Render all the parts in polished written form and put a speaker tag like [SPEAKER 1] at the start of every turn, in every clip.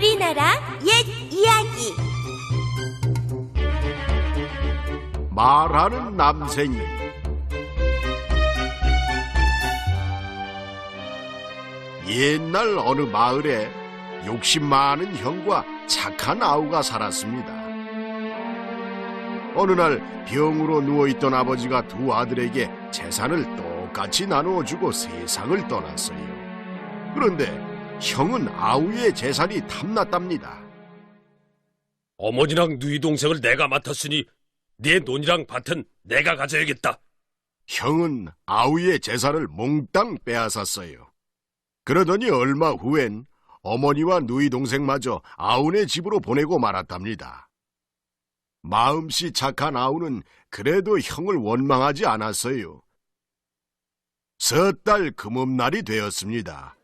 [SPEAKER 1] 우리나라 옛 이야기.
[SPEAKER 2] 말하는 남생이. 옛날 어느 마을에 욕심 많은 형과 착한 아우가 살았습니다. 어느 날 병으로 누워있던 아버지가 두 아들에게 재산을 똑같이 나누어주고 세상을 떠났어요. 그런데 형은 아우의 재산이 탐났답니다.
[SPEAKER 3] 어머니랑 누이 동생을 내가 맡았으니 네 논이랑 밭은 내가 가져야겠다.
[SPEAKER 2] 형은 아우의 재산을 몽땅 빼앗았어요. 그러더니 얼마 후엔 어머니와 누이 동생마저 아우네 집으로 보내고 말았답니다. 마음씨 착한 아우는 그래도 형을 원망하지 않았어요. 섣달 금음날이 되었습니다.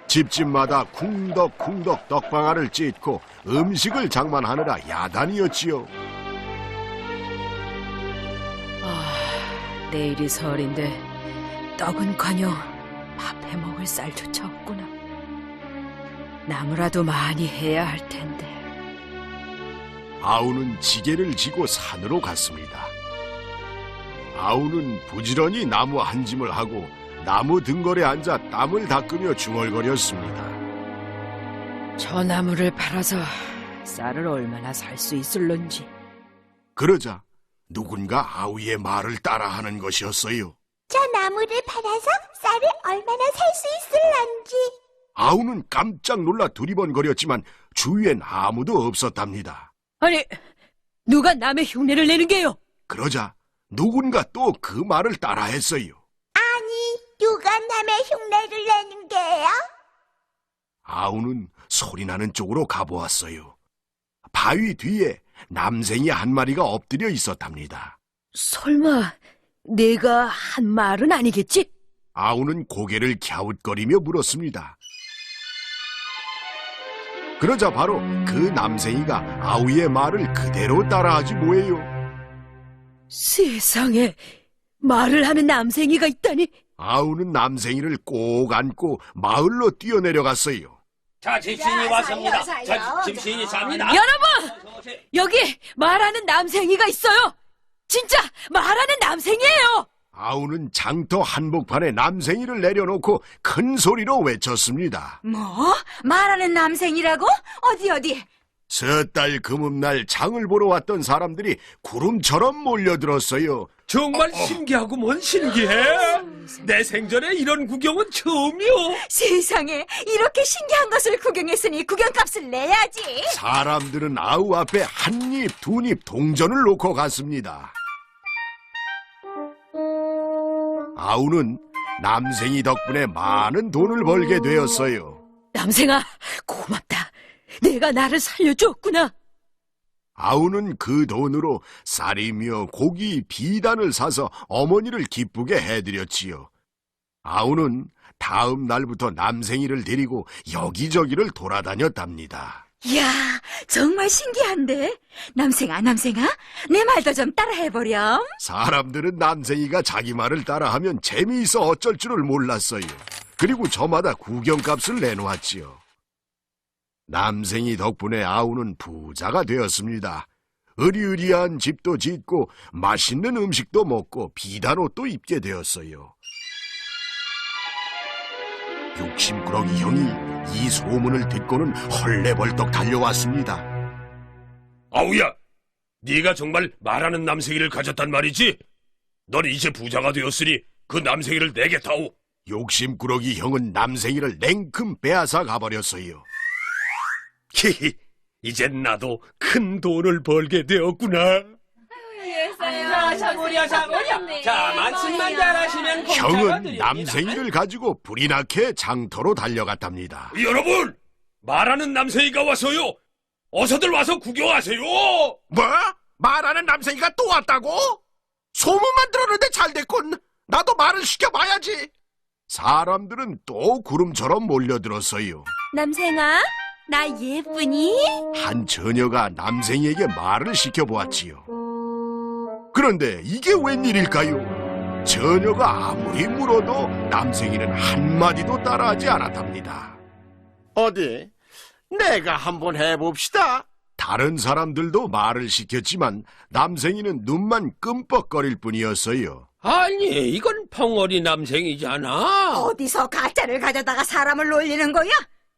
[SPEAKER 2] 집집마다 쿵덕쿵덕 떡방아를 찢고 음식을 장만하느라 야단이었지요.
[SPEAKER 4] 내일이 설인데 떡은커녕 밥 해먹을 쌀조차 없구나. 나무라도 많이 해야 할 텐데.
[SPEAKER 2] 아우는 지게를 지고 산으로 갔습니다. 아우는 부지런히 나무 한 짐을 하고 나무 등걸에 앉아 땀을 닦으며 중얼거렸습니다.
[SPEAKER 4] 저 나무를 팔아서 쌀을 얼마나 살 수 있을런지.
[SPEAKER 2] 그러자 누군가 아우의 말을 따라하는 것이었어요.
[SPEAKER 1] 저 나무를 팔아서 쌀을 얼마나 살 수 있을런지.
[SPEAKER 2] 아우는 깜짝 놀라 두리번거렸지만 주위엔 아무도 없었답니다.
[SPEAKER 4] 아니, 누가 남의 흉내를 내는 게요?
[SPEAKER 2] 그러자 누군가 또 그 말을 따라했어요.
[SPEAKER 1] 아니, 누가 남의 흉내를 내는 게요?
[SPEAKER 2] 아우는 소리나는 쪽으로 가보았어요. 바위 뒤에 남생이 한 마리가 엎드려 있었답니다.
[SPEAKER 4] 설마 내가 한 말은 아니겠지?
[SPEAKER 2] 아우는 고개를 갸웃거리며 물었습니다. 그러자 바로 그 남생이가 아우의 말을 그대로 따라하지 뭐예요.
[SPEAKER 4] 세상에, 말을 하는 남생이가 있다니.
[SPEAKER 2] 아우는 남생이를 꼭 안고 마을로 뛰어내려갔어요.
[SPEAKER 3] 자, 집시인이 왔습니다. 자, 집시인이 잡니다.
[SPEAKER 4] 여러분! 여기 말하는 남생이가 있어요! 진짜 말하는 남생이에요!
[SPEAKER 2] 아우는 장터 한복판에 남생이를 내려놓고 큰 소리로 외쳤습니다.
[SPEAKER 1] 뭐? 말하는 남생이라고? 어디?
[SPEAKER 2] 섣달 금음날 장을 보러 왔던 사람들이 구름처럼 몰려들었어요.
[SPEAKER 3] 정말 신기하구먼, 신기해. 내 생전에 이런 구경은 처음이요.
[SPEAKER 1] 세상에, 이렇게 신기한 것을 구경했으니 구경값을 내야지.
[SPEAKER 2] 사람들은 아우 앞에 한 입, 두 입 동전을 놓고 갔습니다. 아우는 남생이 덕분에 많은 돈을 벌게 되었어요.
[SPEAKER 4] 남생아, 고맙다. 내가 나를 살려주었구나.
[SPEAKER 2] 아우는 그 돈으로 쌀이며 고기, 비단을 사서 어머니를 기쁘게 해드렸지요. 아우는 다음 날부터 남생이를 데리고 여기저기를 돌아다녔답니다.
[SPEAKER 1] 이야, 정말 신기한데? 남생아, 내 말도 좀 따라해보렴.
[SPEAKER 2] 사람들은 남생이가 자기 말을 따라하면 재미있어 어쩔 줄을 몰랐어요. 그리고 저마다 구경값을 내놓았지요. 남생이 덕분에 아우는 부자가 되었습니다. 으리으리한 집도 짓고 맛있는 음식도 먹고 비단 옷도 입게 되었어요. 욕심꾸러기 형이 이 소문을 듣고는 헐레벌떡 달려왔습니다.
[SPEAKER 3] 아우야, 네가 정말 말하는 남생이를 가졌단 말이지? 넌 이제 부자가 되었으니 그 남생이를 내게 다오.
[SPEAKER 2] 욕심꾸러기 형은 남생이를 냉큼 빼앗아 가버렸어요.
[SPEAKER 3] 히히, 이젠 나도 큰 돈을 벌게 되었구나.
[SPEAKER 5] 자, 말씀만 잘하시면
[SPEAKER 2] 형은 남생이를 가지고 불이 나게 장터로 달려갔답니다.
[SPEAKER 3] 여러분, 말하는 남생이가 왔어요. 어서들 와서 구경하세요.
[SPEAKER 2] 뭐? 말하는 남생이가 또 왔다고? 소문만 들었는데 잘됐군. 나도 말을 시켜봐야지. 사람들은 또 구름처럼 몰려들었어요.
[SPEAKER 1] 남생아, 나 예쁘니?
[SPEAKER 2] 한 처녀가 남생이에게 말을 시켜보았지요. 그런데 이게 웬일일까요? 처녀가 아무리 물어도 남생이는 한마디도 따라하지 않았답니다.
[SPEAKER 6] 어디? 내가 한번 해봅시다.
[SPEAKER 2] 다른 사람들도 말을 시켰지만 남생이는 눈만 끔뻑거릴 뿐이었어요.
[SPEAKER 5] 아니, 이건 펑어리 남생이잖아.
[SPEAKER 1] 어디서 가짜를 가져다가 사람을 놀리는 거야?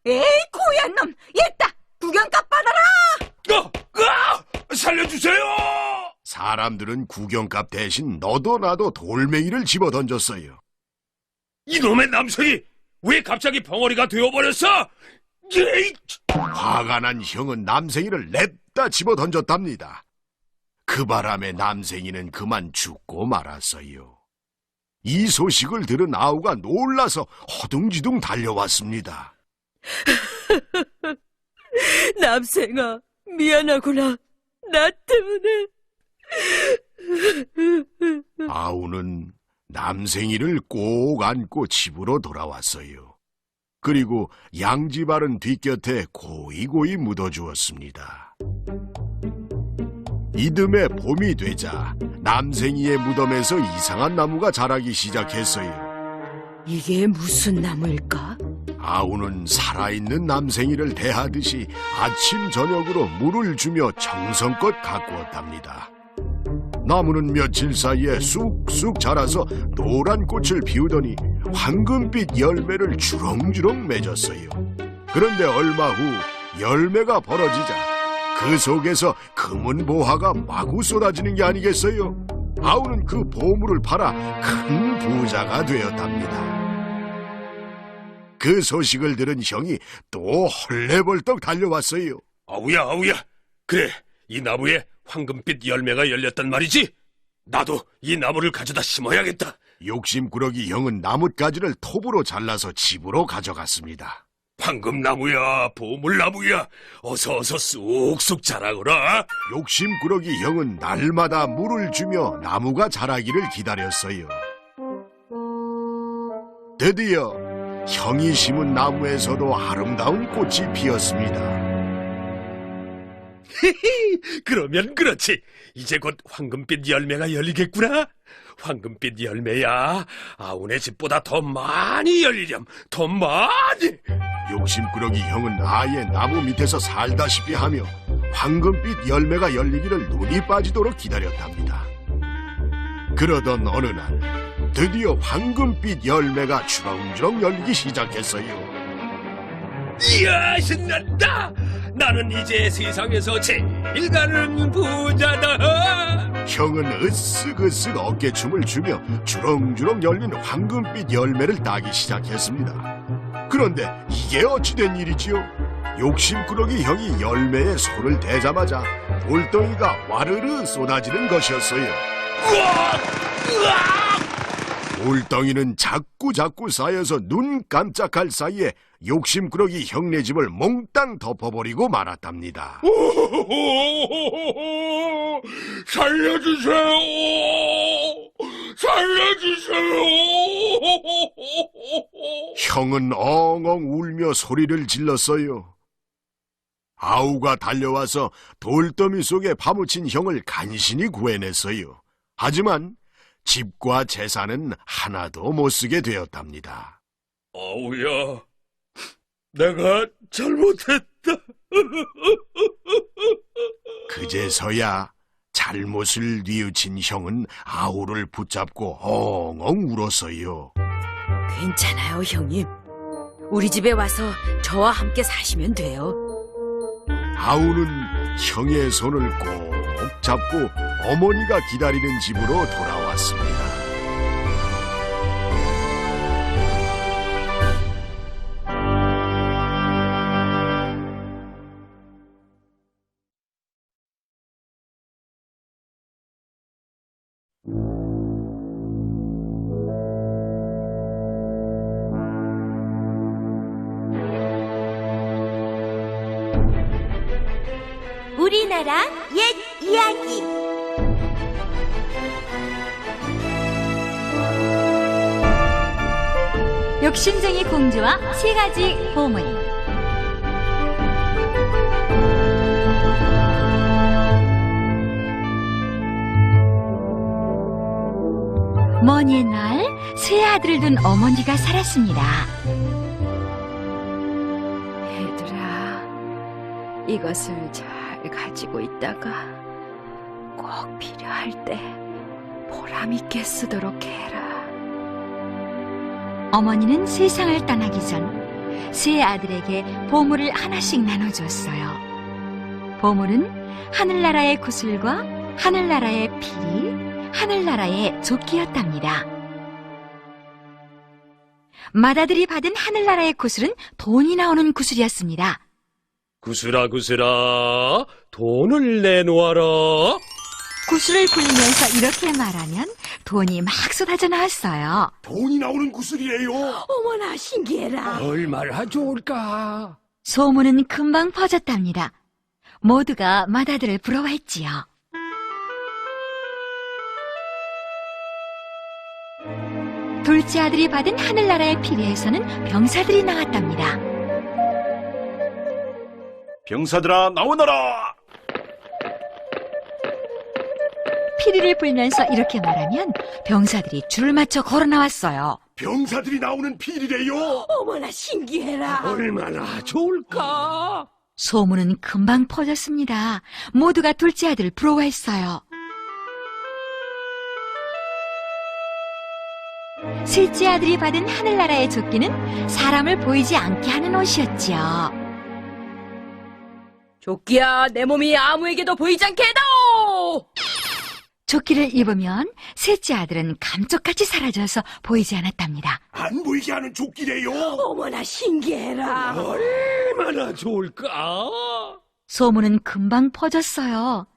[SPEAKER 1] 에이, 고얀 놈! 얘다! 구경값 받아라!
[SPEAKER 3] 살려주세요!
[SPEAKER 2] 사람들은 구경값 대신 너도 나도 돌멩이를 집어던졌어요.
[SPEAKER 3] 이놈의 남생이 왜 갑자기 벙어리가 되어버렸어? 에이!
[SPEAKER 2] 화가 난 형은 남생이를 냅다 집어던졌답니다. 그 바람에 남생이는 그만 죽고 말았어요. 이 소식을 들은 아우가 놀라서 허둥지둥 달려왔습니다.
[SPEAKER 4] 남생아, 미안하구나. 나 때문에.
[SPEAKER 2] 아우는 남생이를 꼭 안고 집으로 돌아왔어요. 그리고 양지바른 뒷곁에 고이고이 묻어주었습니다. 이듬해 봄이 되자 남생이의 무덤에서 이상한 나무가 자라기 시작했어요.
[SPEAKER 4] 이게 무슨 나무일까?
[SPEAKER 2] 아우는 살아있는 남생이를 대하듯이 아침 저녁으로 물을 주며 정성껏 가꾸었답니다. 나무는 며칠 사이에 쑥쑥 자라서 노란 꽃을 피우더니 황금빛 열매를 주렁주렁 맺었어요. 그런데 얼마 후 열매가 벌어지자 그 속에서 금은 보화가 마구 쏟아지는 게 아니겠어요? 아우는 그 보물을 팔아 큰 부자가 되었답니다. 그 소식을 들은 형이 또 헐레벌떡 달려왔어요.
[SPEAKER 3] 아우야. 그래, 이 나무에 황금빛 열매가 열렸단 말이지? 나도 이 나무를 가져다 심어야겠다.
[SPEAKER 2] 욕심꾸러기 형은 나뭇가지를 톱으로 잘라서 집으로 가져갔습니다.
[SPEAKER 3] 황금나무야, 보물나무야, 어서 쑥쑥 자라거라.
[SPEAKER 2] 욕심꾸러기 형은 날마다 물을 주며 나무가 자라기를 기다렸어요. 드디어 형이 심은 나무에서도 아름다운 꽃이 피었습니다.
[SPEAKER 3] 그러면 그렇지. 이제 곧 황금빛 열매가 열리겠구나. 황금빛 열매야, 아우네 집보다 더 많이 열리렴. 더 많이.
[SPEAKER 2] 욕심꾸러기 형은 아예 나무 밑에서 살다시피 하며 황금빛 열매가 열리기를 눈이 빠지도록 기다렸답니다. 그러던 어느 날 드디어 황금빛 열매가 주렁주렁 열리기 시작했어요.
[SPEAKER 3] 이야, 신난다. 나는 이제 세상에서 제일 가는 부자다.
[SPEAKER 2] 형은 으쓱으쓱 어깨춤을 추며 주렁주렁 열린 황금빛 열매를 따기 시작했습니다. 그런데 이게 어찌된 일이지요? 욕심꾸러기 형이 열매에 손을 대자마자 돌덩이가 와르르 쏟아지는 것이었어요. 돌덩이는 자꾸 쌓여서 눈 깜짝할 사이에 욕심꾸러기 형네 집을 몽땅 덮어버리고 말았답니다.
[SPEAKER 3] 살려주세요. 살려주세요.
[SPEAKER 2] 형은 엉엉 울며 소리를 질렀어요. 아우가 달려와서 돌더미 속에 파묻힌 형을 간신히 구해냈어요. 하지만 집과 재산은 하나도 못 쓰게 되었답니다.
[SPEAKER 3] 아우야, 내가 잘못했다.
[SPEAKER 2] 그제서야 잘못을 뉘우친 형은 아우를 붙잡고 엉엉 울었어요.
[SPEAKER 4] 괜찮아요, 형님. 우리 집에 와서 저와 함께 사시면 돼요.
[SPEAKER 2] 아우는 형의 손을 꼭 잡고 어머니가 기다리는 집으로 돌아왔습니다.
[SPEAKER 1] 우리나라 옛 이야기. 욕심쟁이 공주와 3가지 보물. 먼 옛날 세 아들을 둔 어머니가 살았습니다.
[SPEAKER 4] 얘들아, 이것을 잘 가지고 있다가 꼭 필요할 때 보람 있게 쓰도록 해라.
[SPEAKER 7] 어머니는 세상을 떠나기 전 세 아들에게 보물을 하나씩 나눠줬어요. 보물은 하늘나라의 구슬과 하늘나라의 피리, 하늘나라의 조끼였답니다. 맏아들이 받은 하늘나라의 구슬은 돈이 나오는 구슬이었습니다.
[SPEAKER 3] 구슬아, 구슬아, 돈을 내놓아라.
[SPEAKER 7] 구슬을 굴리면서 이렇게 말하면 돈이 막 쏟아져 나왔어요.
[SPEAKER 6] 돈이 나오는 구슬이에요.
[SPEAKER 4] 어머나 신기해라.
[SPEAKER 5] 얼마나 좋을까?
[SPEAKER 7] 소문은 금방 퍼졌답니다. 모두가 맏아들을 부러워했지요. 둘째 아들이 받은 하늘나라의 피리에서는 병사들이 나왔답니다.
[SPEAKER 6] 병사들아 나오너라.
[SPEAKER 7] 피리를 불면서 이렇게 말하면 병사들이 줄을 맞춰 걸어 나왔어요.
[SPEAKER 6] 병사들이 나오는 필이래요.
[SPEAKER 4] 어머나 신기해라.
[SPEAKER 5] 얼마나 좋을까?
[SPEAKER 7] 소문은 금방 퍼졌습니다. 모두가 둘째 아들을 부러워했어요. 셋째 아들이 받은 하늘나라의 조끼는 사람을 보이지 않게 하는 옷이었지요.
[SPEAKER 4] 조끼야, 내 몸이 아무에게도 보이지 않게 해다오!
[SPEAKER 7] 조끼를 입으면 셋째 아들은 감쪽같이 사라져서 보이지 않았답니다.
[SPEAKER 6] 안 보이게 하는 조끼래요.
[SPEAKER 4] 어머나 신기해라.
[SPEAKER 5] 얼마나 좋을까?
[SPEAKER 7] 소문은 금방 퍼졌어요.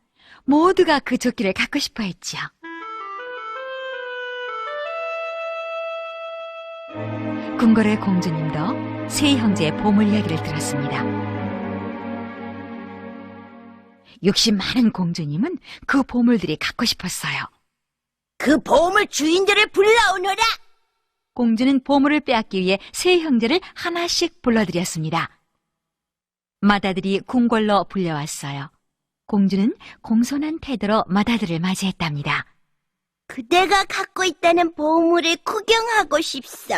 [SPEAKER 7] 모두가 그 조끼를 갖고 싶어 했지요. 궁궐의 공주님도 세 형제의 보물 이야기를 들었습니다. 욕심 많은 공주님은 그 보물들이 갖고 싶었어요.
[SPEAKER 1] 그 보물 주인들을 불러오너라.
[SPEAKER 7] 공주는 보물을 빼앗기 위해 세 형제를 하나씩 불러들였습니다. 맏아들이 궁궐로 불려왔어요. 공주는 공손한 태도로 맏아들을 맞이했답니다.
[SPEAKER 1] 그대가 갖고 있다는 보물을 구경하고 싶소.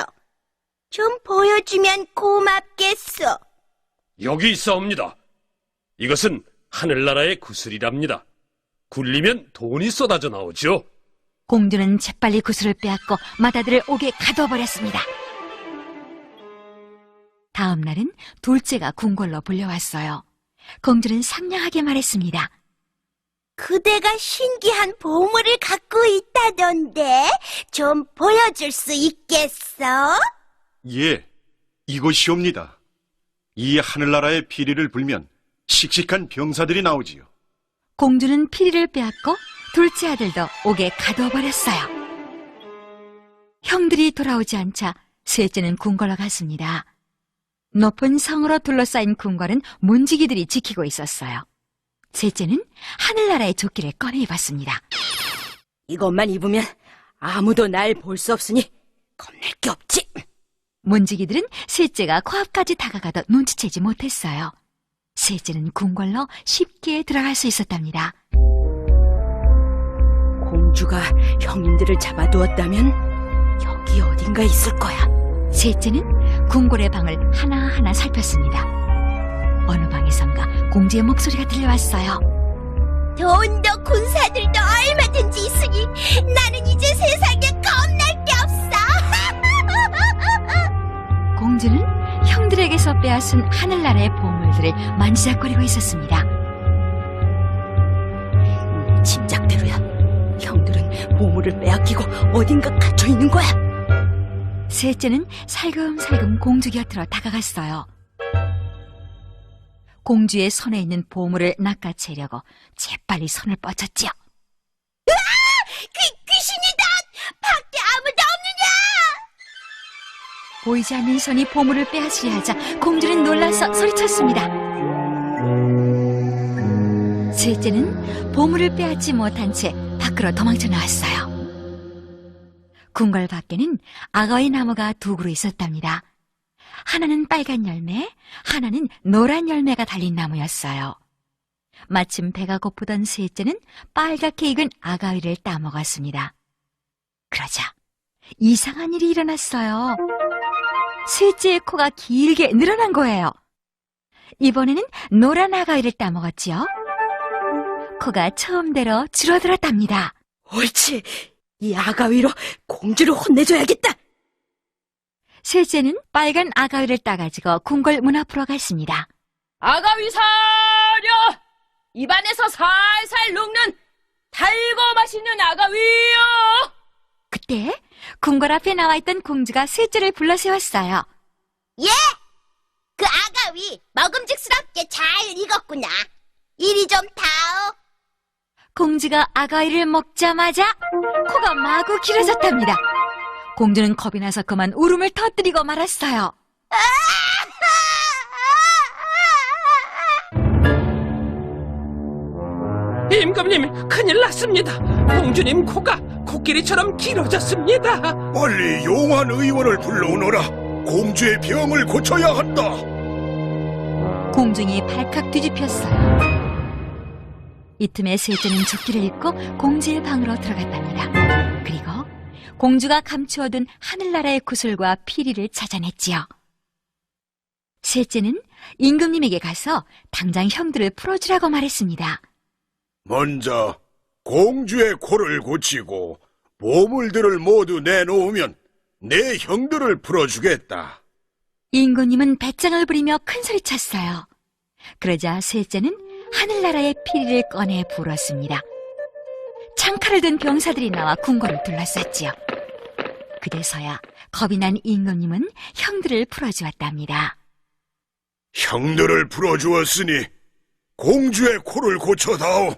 [SPEAKER 1] 좀 보여주면 고맙겠소.
[SPEAKER 3] 여기 있사옵니다. 이것은 하늘나라의 구슬이랍니다. 굴리면 돈이 쏟아져 나오죠.
[SPEAKER 7] 공주는 재빨리 구슬을 빼앗고 맏아들을 옥에 가둬버렸습니다. 다음 날은 둘째가 궁궐로 불려왔어요. 공주는 상냥하게 말했습니다.
[SPEAKER 1] 그대가 신기한 보물을 갖고 있다던데 좀 보여줄 수 있겠어?
[SPEAKER 8] 예, 이것이옵니다. 이 하늘나라의 피리를 불면 씩씩한 병사들이 나오지요.
[SPEAKER 7] 공주는 피리를 빼앗고 둘째 아들도 옥에 가둬버렸어요. 형들이 돌아오지 않자 셋째는 궁궐로 갔습니다. 높은 성으로 둘러싸인 궁궐은 문지기들이 지키고 있었어요. 셋째는 하늘나라의 조끼를 꺼내 입었습니다.
[SPEAKER 4] 이것만 입으면 아무도 날 볼 수 없으니 겁낼 게 없지.
[SPEAKER 7] 문지기들은 셋째가 코앞까지 다가가도 눈치채지 못했어요. 셋째는 궁궐로 쉽게 들어갈 수 있었답니다.
[SPEAKER 4] 공주가 형님들을 잡아두었다면 여기 어딘가 있을 거야.
[SPEAKER 7] 셋째는 궁궐의 방을 하나하나 살폈습니다. 어느 방에선가 공주의 목소리가 들려왔어요.
[SPEAKER 1] 돈도 군사들도 얼마든지 있으니 나는 이제 세상에 겁날 게 없어.
[SPEAKER 7] 공주는 형들에게서 빼앗은 하늘나라의 보물들을 만지작거리고 있었습니다.
[SPEAKER 4] 짐작대로야. 형들은 보물을 빼앗기고 어딘가 갇혀 있는 거야.
[SPEAKER 7] 셋째는 살금살금 공주 곁으로 다가갔어요. 공주의 손에 있는 보물을 낚아채려고 재빨리 손을 뻗쳤지요.
[SPEAKER 1] 귀신이다. 밖에 아무도 없느냐?
[SPEAKER 7] 보이지 않는 손이 보물을 빼앗으려 하자 공주는 놀라서 소리쳤습니다. 셋째는 보물을 빼앗지 못한 채 밖으로 도망쳐 나왔어요. 궁궐 밖에는 악어의 나무가 두 그루 있었답니다. 하나는 빨간 열매, 하나는 노란 열매가 달린 나무였어요. 마침 배가 고프던 셋째는 빨갛게 익은 아가위를 따먹었습니다. 그러자 이상한 일이 일어났어요. 셋째의 코가 길게 늘어난 거예요. 이번에는 노란 아가위를 따먹었지요. 코가 처음대로 줄어들었답니다.
[SPEAKER 4] 옳지. 이 아가위로 공주를 혼내줘야겠다.
[SPEAKER 7] 셋째는 빨간 아가위를 따가지고 궁궐 문 앞으로 갔습니다.
[SPEAKER 4] 아가위 사려! 입안에서 살살 녹는 달고 맛있는 아가위요!
[SPEAKER 7] 그때 궁궐 앞에 나와 있던 공주가 셋째를 불러 세웠어요.
[SPEAKER 1] 예! 그 아가위 먹음직스럽게 잘 익었구나. 이리 좀 타오.
[SPEAKER 7] 공주가 아가위를 먹자마자 코가 마구 길어졌답니다. 공주는 겁이 나서 그만 울음을 터뜨리고 말았어요.
[SPEAKER 3] 임금님, 큰일 났습니다. 공주님 코가 코끼리처럼 길어졌습니다.
[SPEAKER 6] 빨리 용한 의원을 불러오너라. 공주의 병을 고쳐야 한다.
[SPEAKER 7] 공중이 발칵 뒤집혔어요. 이 틈에 셋째는 조끼를 입고 공주의 방으로 들어갔답니다. 그리고 공주가 감추어둔 하늘나라의 구슬과 피리를 찾아냈지요. 셋째는 임금님에게 가서 당장 형들을 풀어주라고 말했습니다.
[SPEAKER 6] 먼저 공주의 코를 고치고 보물들을 모두 내놓으면 내 형들을 풀어주겠다.
[SPEAKER 7] 임금님은 배짱을 부리며 큰소리쳤어요. 그러자 셋째는 하늘나라의 피리를 꺼내 불었습니다. 창칼을 든 병사들이 나와 궁궐을 둘러쌌지요. 그제서야 겁이 난 임금님은 형들을 풀어주었답니다.
[SPEAKER 6] 형들을 풀어주었으니 공주의 코를 고쳐다오.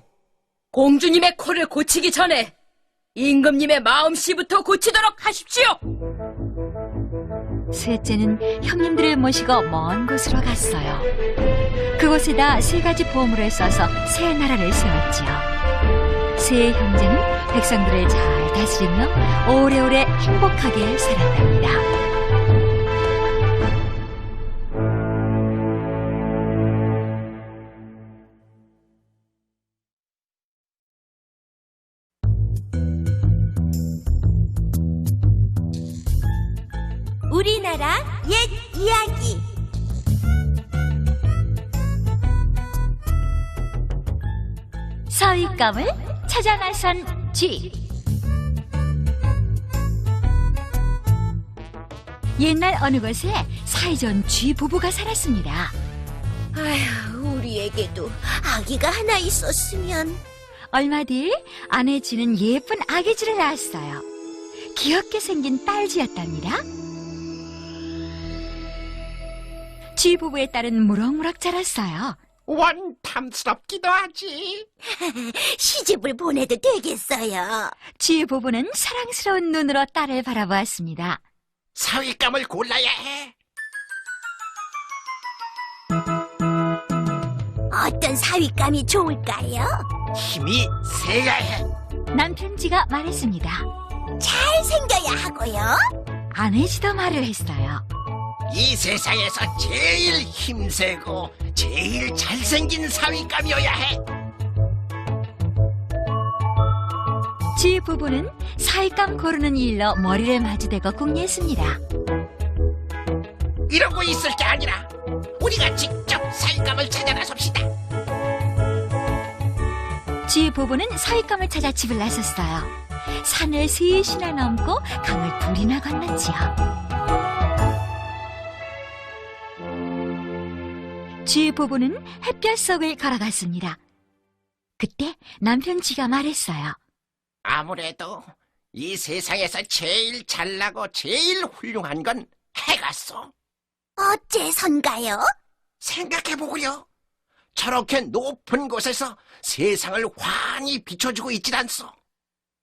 [SPEAKER 4] 공주님의 코를 고치기 전에 임금님의 마음씨부터 고치도록 하십시오.
[SPEAKER 7] 셋째는 형님들을 모시고 먼 곳으로 갔어요. 그곳에다 3가지 보물을 써서 새 나라를 세웠지요. 세 형제는 백성들을 잘 다스리며 오래오래 행복하게 살았답니다.
[SPEAKER 1] 우리나라 옛 이야기.
[SPEAKER 7] 서윗감을 찾아 나선 쥐. 옛날 어느 곳에 사이좋은 쥐 부부가 살았습니다.
[SPEAKER 1] 아휴, 우리에게도 아기가 하나 있었으면.
[SPEAKER 7] 얼마 뒤 아내 쥐는 예쁜 아기 쥐를 낳았어요. 귀엽게 생긴 딸 쥐였답니다. 쥐 부부의 딸은 무럭무럭 자랐어요.
[SPEAKER 3] 원 탐스럽기도 하지.
[SPEAKER 1] 시집을 보내도 되겠어요.
[SPEAKER 7] 쥐 부부는 사랑스러운 눈으로 딸을 바라보았습니다.
[SPEAKER 3] 사윗감을 골라야 해.
[SPEAKER 1] 어떤 사윗감이 좋을까요?
[SPEAKER 3] 힘이 세야 해.
[SPEAKER 7] 남편 쥐가 말했습니다.
[SPEAKER 1] 잘생겨야 하고요.
[SPEAKER 7] 아내 쥐도 말을 했어요.
[SPEAKER 3] 이 세상에서 제일 힘세고 제일 잘생긴 사윗감이어야 해.
[SPEAKER 7] 쥐 부부는 사윗감 고르는 일로 머리를 마주대고 궁리했습니다.
[SPEAKER 3] 이러고 있을 게 아니라 우리가 직접 사윗감을 찾아 나섭시다.
[SPEAKER 7] 쥐 부부는 사윗감을 찾아 집을 나섰어요. 산을 3시나 넘고 강을 2이나 건넜지요. 쥐 부부는 햇볕 속을 걸어갔습니다. 그때 남편 쥐가 말했어요.
[SPEAKER 3] 아무래도 이 세상에서 제일 잘나고 제일 훌륭한 건 해갔어.
[SPEAKER 1] 어째선가요?
[SPEAKER 3] 생각해보고요. 저렇게 높은 곳에서 세상을 환히 비춰주고 있질 않소.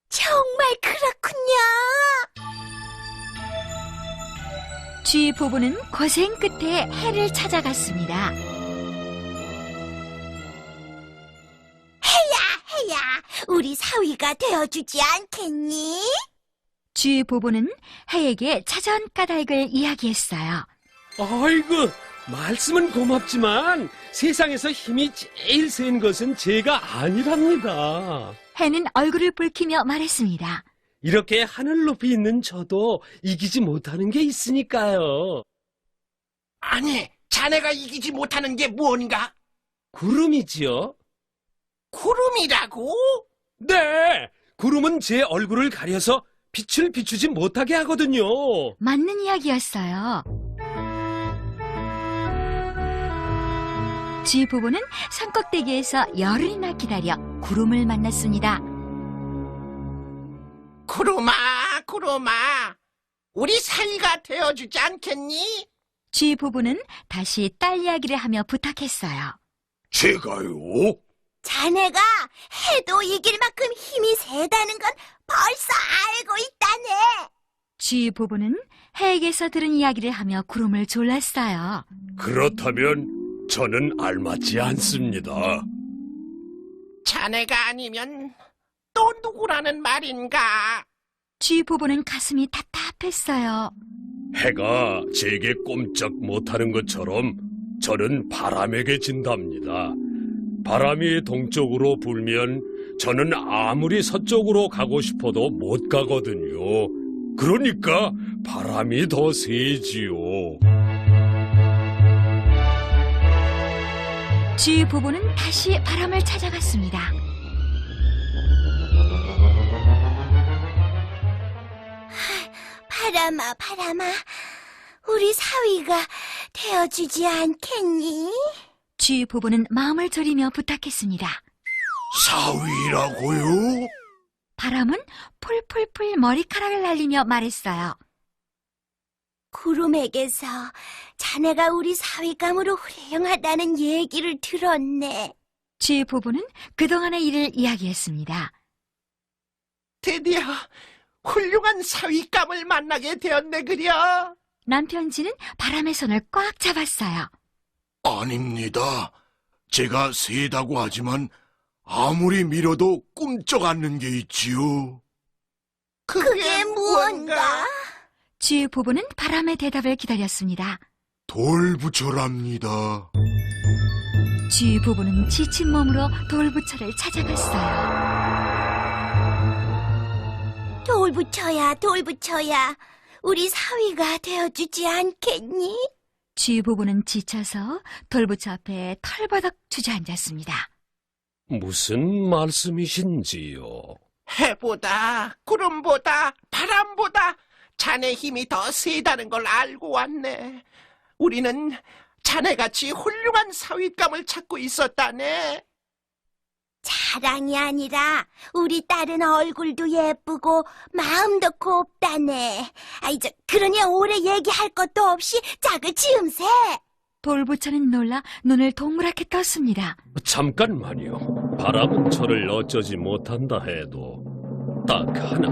[SPEAKER 1] 정말 그렇군요.
[SPEAKER 7] 쥐 부부는 고생 끝에 해를 찾아갔습니다.
[SPEAKER 1] 해야, 우리 사위가 되어주지 않겠니?
[SPEAKER 7] 쥐 부부는 해에게 찾아온 까닭을 이야기했어요.
[SPEAKER 5] 아이고, 말씀은 고맙지만 세상에서 힘이 제일 센 것은 제가 아니랍니다.
[SPEAKER 7] 해는 얼굴을 붉히며 말했습니다.
[SPEAKER 5] 이렇게 하늘 높이 있는 저도 이기지 못하는 게 있으니까요.
[SPEAKER 3] 아니,
[SPEAKER 9] 자네가 이기지 못하는 게 무언가?
[SPEAKER 5] 구름이지요?
[SPEAKER 9] 구름이라고?
[SPEAKER 5] 네! 구름은 제 얼굴을 가려서 빛을 비추지 못하게 하거든요.
[SPEAKER 7] 맞는 이야기였어요. 쥐 부부는 산꼭대기에서 열흘이나 기다려 구름을 만났습니다.
[SPEAKER 9] 구름아, 구름아, 우리 사이가 되어주지 않겠니?
[SPEAKER 7] 쥐 부부는 다시 딸 이야기를 하며 부탁했어요.
[SPEAKER 6] 제가요?
[SPEAKER 1] 자네가 해도 이길 만큼 힘이 세다는 건 벌써 알고 있다네.
[SPEAKER 7] 쥐 부부는 해에게서 들은 이야기를 하며 구름을 졸랐어요.
[SPEAKER 3] 그렇다면 저는 알맞지 않습니다.
[SPEAKER 9] 자네가 아니면 또 누구라는 말인가?
[SPEAKER 7] 쥐 부부는 가슴이 답답했어요.
[SPEAKER 3] 해가 제게 꼼짝 못하는 것처럼 저는 바람에게 진답니다. 바람이 동쪽으로 불면 저는 아무리 서쪽으로 가고 싶어도 못 가거든요. 그러니까 바람이 더 세지요.
[SPEAKER 7] 쥐 부부는 다시 바람을 찾아갔습니다.
[SPEAKER 1] 바람아, 바람아, 우리 사위가 되어주지 않겠니?
[SPEAKER 7] 쥐 부부는 마음을 졸이며 부탁했습니다.
[SPEAKER 6] 사위라고요?
[SPEAKER 7] 바람은 풀풀풀 머리카락을 날리며 말했어요.
[SPEAKER 1] 구름에게서 자네가 우리 사위감으로 훌륭하다는 얘기를 들었네.
[SPEAKER 7] 쥐 부부는 그동안의 일을 이야기했습니다.
[SPEAKER 9] 드디어 훌륭한 사위감을 만나게 되었네 그려.
[SPEAKER 7] 남편 쥐는 바람의 손을 꽉 잡았어요.
[SPEAKER 6] 아닙니다. 제가 세다고 하지만 아무리 밀어도 꿈쩍 않는 게 있지요.
[SPEAKER 1] 그게 무언가?
[SPEAKER 7] 쥐 부부는 바람의 대답을 기다렸습니다.
[SPEAKER 6] 돌부처랍니다.
[SPEAKER 7] 쥐 부부는 지친 몸으로 돌부처를 찾아갔어요.
[SPEAKER 1] 돌부처야, 돌부처야, 우리 사위가 되어주지 않겠니?
[SPEAKER 7] 쥐 부부는 지쳐서 돌부처 앞에 털버덕 주저앉았습니다.
[SPEAKER 3] 무슨 말씀이신지요?
[SPEAKER 9] 해보다, 구름보다, 바람보다 자네 힘이 더 세다는 걸 알고 왔네. 우리는 자네같이 훌륭한 사위감을 찾고 있었다네.
[SPEAKER 1] 자랑이 아니라 우리 딸은 얼굴도 예쁘고 마음도 곱다네. 그러니 오래 얘기할 것도 없이 짝을 지음세.
[SPEAKER 7] 돌부처는 놀라 눈을 동그랗게 떴습니다.
[SPEAKER 3] 잠깐만요. 바람은 저를 어쩌지 못한다 해도 딱 하나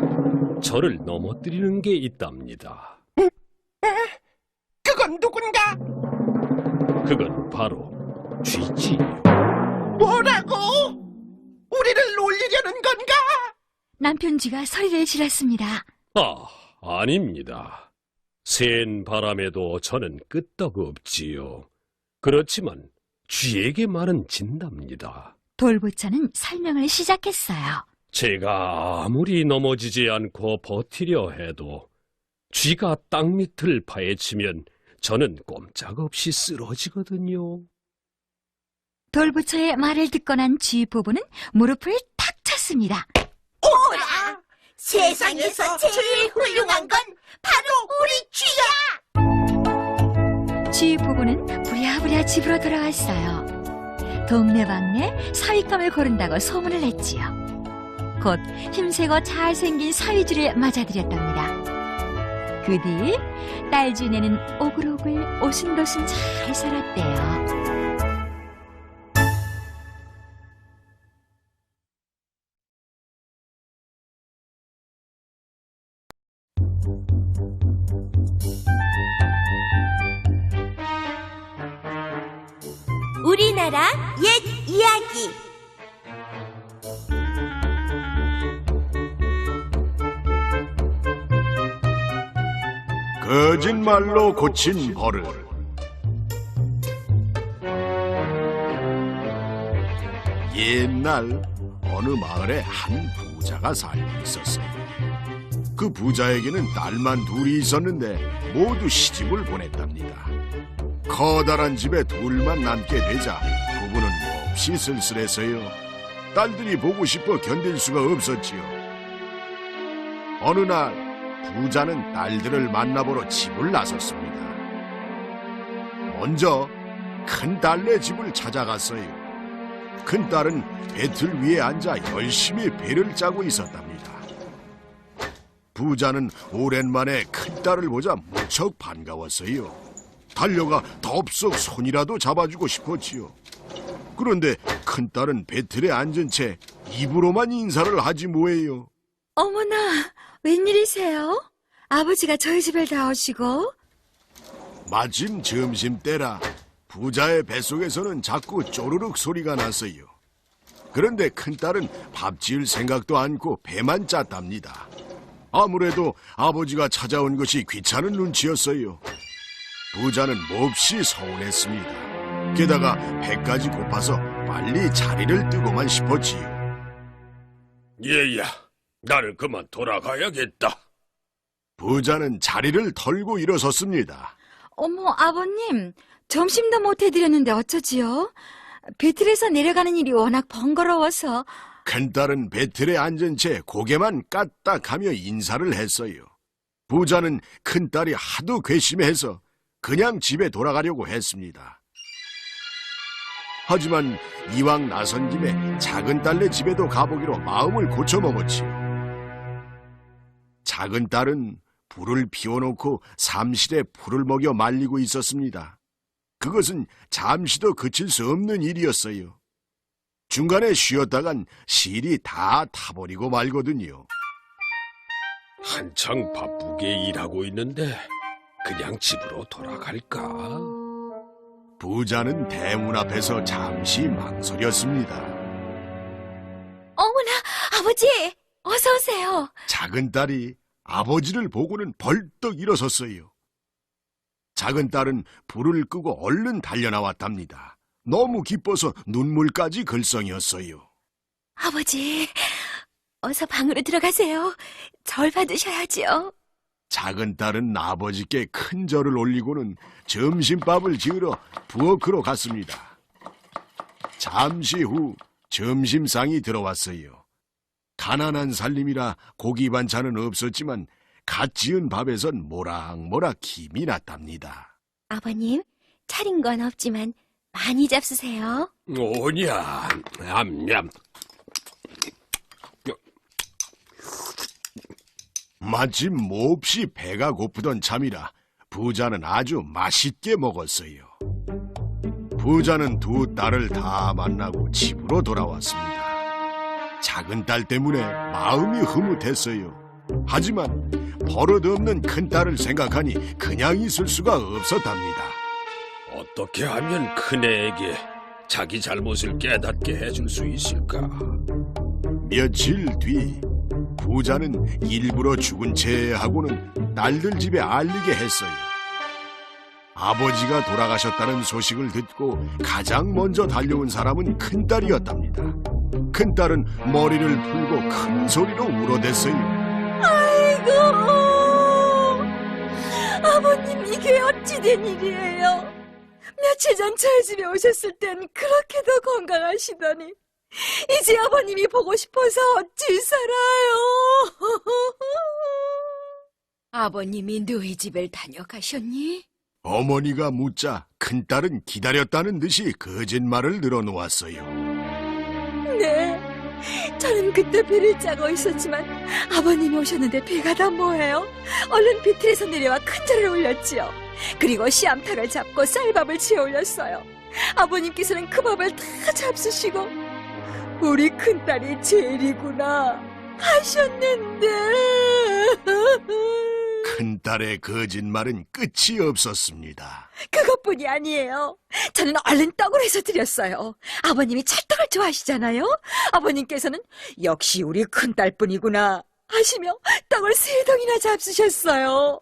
[SPEAKER 3] 저를 넘어뜨리는 게 있답니다.
[SPEAKER 9] 그건 누군가?
[SPEAKER 3] 그건 바로 쥐지요.
[SPEAKER 9] 뭐라고? 우리를 놀리려는 건가?
[SPEAKER 7] 남편 쥐가 소리를 질렀습니다.
[SPEAKER 3] 아닙니다. 센 바람에도 저는 끄떡없지요. 그렇지만 쥐에게만은 진답니다.
[SPEAKER 7] 돌부처는 설명을 시작했어요.
[SPEAKER 3] 제가 아무리 넘어지지 않고 버티려 해도 쥐가 땅 밑을 파헤치면 저는 꼼짝없이 쓰러지거든요.
[SPEAKER 7] 돌부처의 말을 듣고 난 쥐 부부는 무릎을 탁 쳤습니다.
[SPEAKER 1] 오라! 세상에서 제일 훌륭한 건 바로 우리 쥐야!
[SPEAKER 7] 쥐 부부는 부랴부랴 집으로 돌아왔어요. 동네방네 사위감을 고른다고 소문을 냈지요. 곧 힘세고 잘생긴 사위쥐를 맞아들였답니다. 그 뒤 딸 쥐네는 오글오글 오순도순 잘 살았대요.
[SPEAKER 1] 우리나라 옛 이야기.
[SPEAKER 2] 거짓말로 고친 버릇. 옛날 어느 마을에 한 부자가 살고 있었어요. 그 부자에게는 딸만 둘이 있었는데 모두 시집을 보냈답니다. 커다란 집에 둘만 남게 되자 부부는 몹시 쓸쓸했어요. 딸들이 보고 싶어 견딜 수가 없었지요. 어느 날 부자는 딸들을 만나보러 집을 나섰습니다. 먼저 큰딸네 집을 찾아갔어요. 큰딸은 배틀 위에 앉아 열심히 배를 짜고 있었답니다. 부자는 오랜만에 큰딸을 보자 무척 반가웠어요. 달려가 덥석 손이라도 잡아주고 싶었지요. 그런데 큰딸은 배틀에 앉은 채 입으로만 인사를 하지 뭐예요.
[SPEAKER 7] 어머나, 웬일이세요? 아버지가 저희 집을 다 오시고?
[SPEAKER 2] 마침 점심때라 부자의 뱃속에서는 자꾸 쪼르륵 소리가 났어요. 그런데 큰딸은 밥 지을 생각도 않고 배만 짰답니다. 아무래도 아버지가 찾아온 것이 귀찮은 눈치였어요. 부자는 몹시 서운했습니다. 게다가 배까지 고파서 빨리 자리를 뜨고만 싶었지요.
[SPEAKER 3] 얘야, 나는 그만 돌아가야겠다.
[SPEAKER 2] 부자는 자리를 털고 일어섰습니다.
[SPEAKER 7] 어머, 아버님, 점심도 못 해드렸는데 어쩌지요? 배틀에서 내려가는 일이 워낙 번거로워서.
[SPEAKER 2] 큰딸은 배틀에 앉은 채 고개만 까딱하며 인사를 했어요. 부자는 큰딸이 하도 괘씸해서 그냥 집에 돌아가려고 했습니다. 하지만 이왕 나선 김에 작은 딸네 집에도 가보기로 마음을 고쳐먹었지요. 작은 딸은 불을 피워놓고 삼실에 풀을 먹여 말리고 있었습니다. 그것은 잠시도 그칠 수 없는 일이었어요. 중간에 쉬었다간 실이 다 타버리고 말거든요.
[SPEAKER 3] 한창 바쁘게 일하고 있는데 그냥 집으로 돌아갈까?
[SPEAKER 2] 부자는 대문 앞에서 잠시 망설였습니다.
[SPEAKER 7] 어머나, 아버지, 어서 오세요.
[SPEAKER 2] 작은 딸이 아버지를 보고는 벌떡 일어섰어요. 작은 딸은 불을 끄고 얼른 달려나왔답니다. 너무 기뻐서 눈물까지 글썽이었어요.
[SPEAKER 7] 아버지, 어서 방으로 들어가세요. 절 받으셔야지요.
[SPEAKER 2] 작은 딸은 아버지께 큰 절을 올리고는 점심밥을 지으러 부엌으로 갔습니다. 잠시 후 점심상이 들어왔어요. 가난한 살림이라 고기 반찬은 없었지만 갓 지은 밥에선 모락모락 김이 났답니다.
[SPEAKER 1] 아버님, 차린 건 없지만 많이 잡수세요.
[SPEAKER 3] 오냐, 냠냠.
[SPEAKER 2] 마침 몹시 배가 고프던 참이라 부자는 아주 맛있게 먹었어요. 부자는 두 딸을 다 만나고 집으로 돌아왔습니다. 작은 딸 때문에 마음이 흐뭇했어요. 하지만 버릇없는 큰 딸을 생각하니 그냥 있을 수가 없었답니다.
[SPEAKER 3] 어떻게 하면 큰애에게 자기 잘못을 깨닫게 해줄 수 있을까?
[SPEAKER 2] 며칠 뒤 부자는 일부러 죽은 채 하고는 딸들 집에 알리게 했어요. 아버지가 돌아가셨다는 소식을 듣고 가장 먼저 달려온 사람은 큰딸이었답니다. 큰딸은 머리를 풀고 큰 소리로 울어댔어요.
[SPEAKER 7] 아이고, 아버님, 이게 어찌된 일이에요? 며칠 전 저희 집에 오셨을 땐 그렇게도 건강하시더니 이제 아버님이 보고 싶어서 어찌 살아요? 아버님이 너희 집을 다녀가셨니?
[SPEAKER 2] 어머니가 묻자 큰딸은 기다렸다는 듯이 거짓말을 늘어놓았어요.
[SPEAKER 7] 네, 저는 그때 배를 짜고 있었지만 아버님이 오셨는데 배가 다 뭐예요? 얼른 비틀에서 내려와 큰 절을 올렸지요. 그리고 씨암탉을 잡고 쌀밥을 지어 올렸어요. 아버님께서는 그 밥을 다 잡수시고 우리 큰딸이 제일이구나 하셨는데.
[SPEAKER 2] 큰딸의 거짓말은 끝이 없었습니다.
[SPEAKER 7] 그것뿐이 아니에요. 저는 얼른 떡을 해서 드렸어요. 아버님이 찰떡을 좋아하시잖아요. 아버님께서는 역시 우리 큰딸뿐이구나 하시며 떡을 3덩이나 잡수셨어요.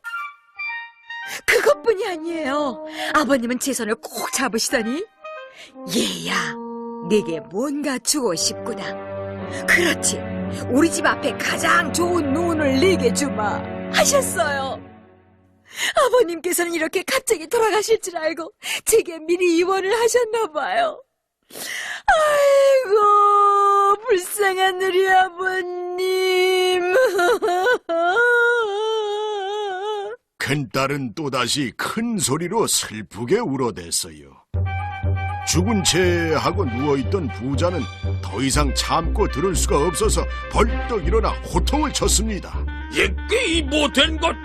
[SPEAKER 7] 그것뿐이 아니에요. 아버님은 제 손을 꼭 잡으시더니 얘야, 네게 뭔가 주고 싶구나. 그렇지, 우리 집 앞에 가장 좋은 논을 네게 주마 하셨어요.
[SPEAKER 4] 아버님께서는 이렇게 갑자기 돌아가실 줄 알고 제게 미리 입원을 하셨나 봐요. 아이고, 불쌍한 우리 아버님.
[SPEAKER 2] 큰딸은 또다시 큰 소리로 슬프게 울어댔어요. 죽은 채 하고 누워있던 부자는 더 이상 참고 들을 수가 없어서 벌떡 일어나 호통을 쳤습니다.
[SPEAKER 3] 예끼 이 못된 것!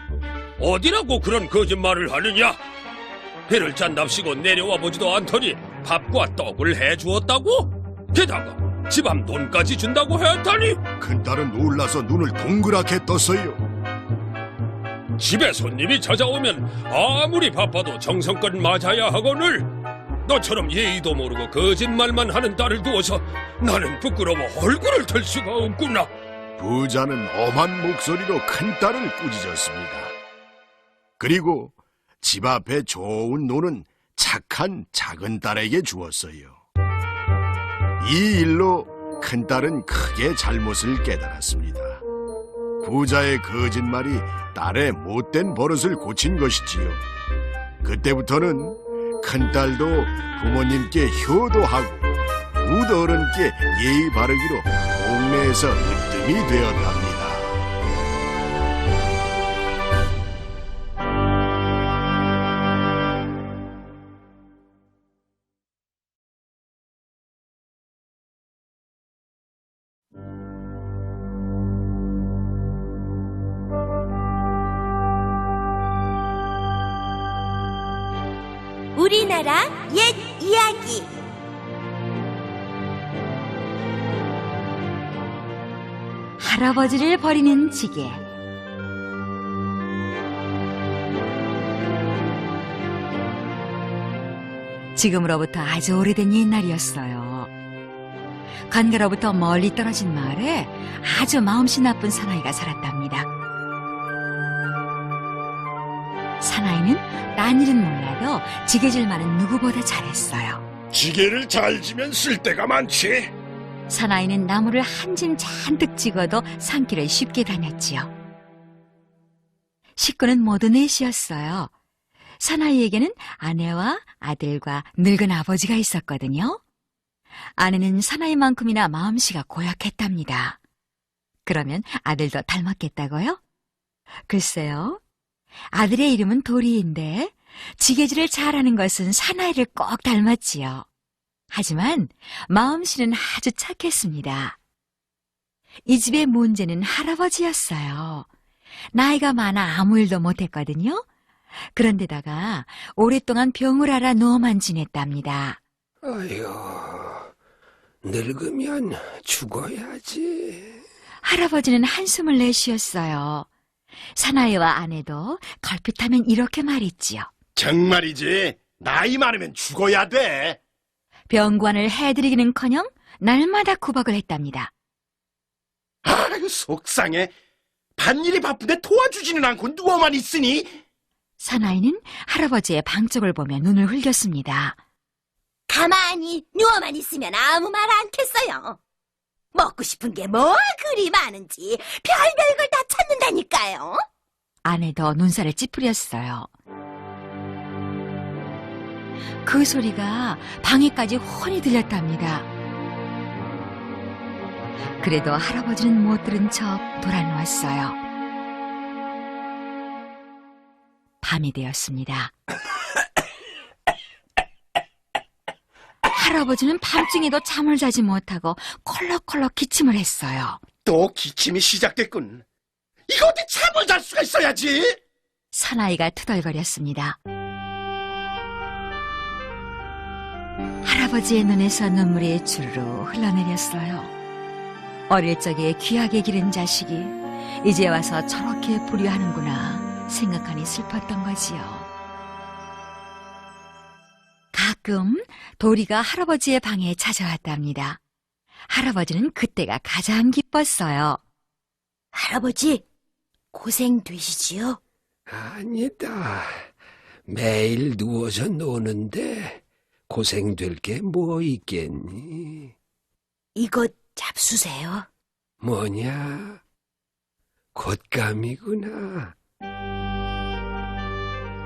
[SPEAKER 3] 어디라고 그런 거짓말을 하느냐? 배를 짠답시고 내려와 보지도 않더니 밥과 떡을 해주었다고? 게다가 집 앞 돈까지 준다고 했다니!
[SPEAKER 2] 큰딸은 놀라서 눈을 동그랗게 떴어요.
[SPEAKER 3] 집에 손님이 찾아오면 아무리 바빠도 정성껏 맞아야 하거늘 너처럼 예의도 모르고 거짓말만 하는 딸을 두어서 나는 부끄러워 얼굴을 들 수가 없구나.
[SPEAKER 2] 부자는 엄한 목소리로 큰딸을 꾸짖었습니다. 그리고 집 앞에 좋은 노는 착한 작은 딸에게 주었어요. 이 일로 큰딸은 크게 잘못을 깨달았습니다. 부자의 거짓말이 딸의 못된 버릇을 고친 것이지요. 그때부터는 큰딸도 부모님께 효도하고 굿어른께 예의 바르기로 동네에서 으뜸이 되었답니다.
[SPEAKER 1] 우리나라 옛 이야기.
[SPEAKER 7] 할아버지를 버리는 지게. 지금으로부터 아주 오래된 옛날이었어요. 관가로부터 멀리 떨어진 마을에 아주 마음씨 나쁜 사나이가 살았답니다. 사나이는 딴 일은 몰라도 지게질만은 누구보다 잘했어요.
[SPEAKER 6] 지게를 잘 지면 쓸데가 많지.
[SPEAKER 7] 사나이는 나무를 한 짐 잔뜩 찍어도 산길을 쉽게 다녔지요. 식구는 모두 넷이었어요. 사나이에게는 아내와 아들과 늙은 아버지가 있었거든요. 아내는 사나이만큼이나 마음씨가 고약했답니다. 그러면 아들도 닮았겠다고요? 글쎄요. 아들의 이름은 도리인데 지게질을 잘하는 것은 사나이를 꼭 닮았지요. 하지만 마음씨는 아주 착했습니다. 이 집의 문제는 할아버지였어요. 나이가 많아 아무 일도 못했거든요. 그런데다가 오랫동안 병을 앓아 누워만 지냈답니다.
[SPEAKER 5] 아휴, 늙으면 죽어야지.
[SPEAKER 7] 할아버지는 한숨을 내쉬었어요. 사나이와 아내도 걸핏하면 이렇게 말했지요.
[SPEAKER 8] 정말이지. 나이 많으면 죽어야 돼.
[SPEAKER 7] 병관을 해드리기는커녕 날마다 구박을 했답니다.
[SPEAKER 8] 아유, 속상해. 밭일이 바쁜데 도와주지는 않고 누워만 있으니.
[SPEAKER 7] 사나이는 할아버지의 방 쪽을 보며 눈을 흘겼습니다.
[SPEAKER 1] 가만히 누워만 있으면 아무 말 않겠어요. 먹고 싶은 게 뭐 그리 많은지 별별 걸 다 찾는다니까요.
[SPEAKER 7] 아내도 눈살을 찌푸렸어요. 그 소리가 방에까지 훤히 들렸답니다. 그래도 할아버지는 못 들은 척 돌아누웠어요. 밤이 되었습니다. 할아버지는 밤중에도 잠을 자지 못하고 콜럭콜럭 기침을 했어요.
[SPEAKER 8] 또 기침이 시작됐군. 이거 어디 잠을 잘 수가 있어야지.
[SPEAKER 7] 사나이가 투덜거렸습니다. 할아버지의 눈에서 눈물이 주르르 흘러내렸어요. 어릴 적에 귀하게 기른 자식이 이제 와서 저렇게 불효하는구나 생각하니 슬펐던 거지요. 가끔 도리가 할아버지의 방에 찾아왔답니다. 할아버지는 그때가 가장 기뻤어요.
[SPEAKER 1] 할아버지, 고생되시지요?
[SPEAKER 5] 아니다. 매일 누워서 노는데 고생될 게 뭐 있겠니?
[SPEAKER 1] 이것 잡수세요.
[SPEAKER 5] 뭐냐? 곶감이구나.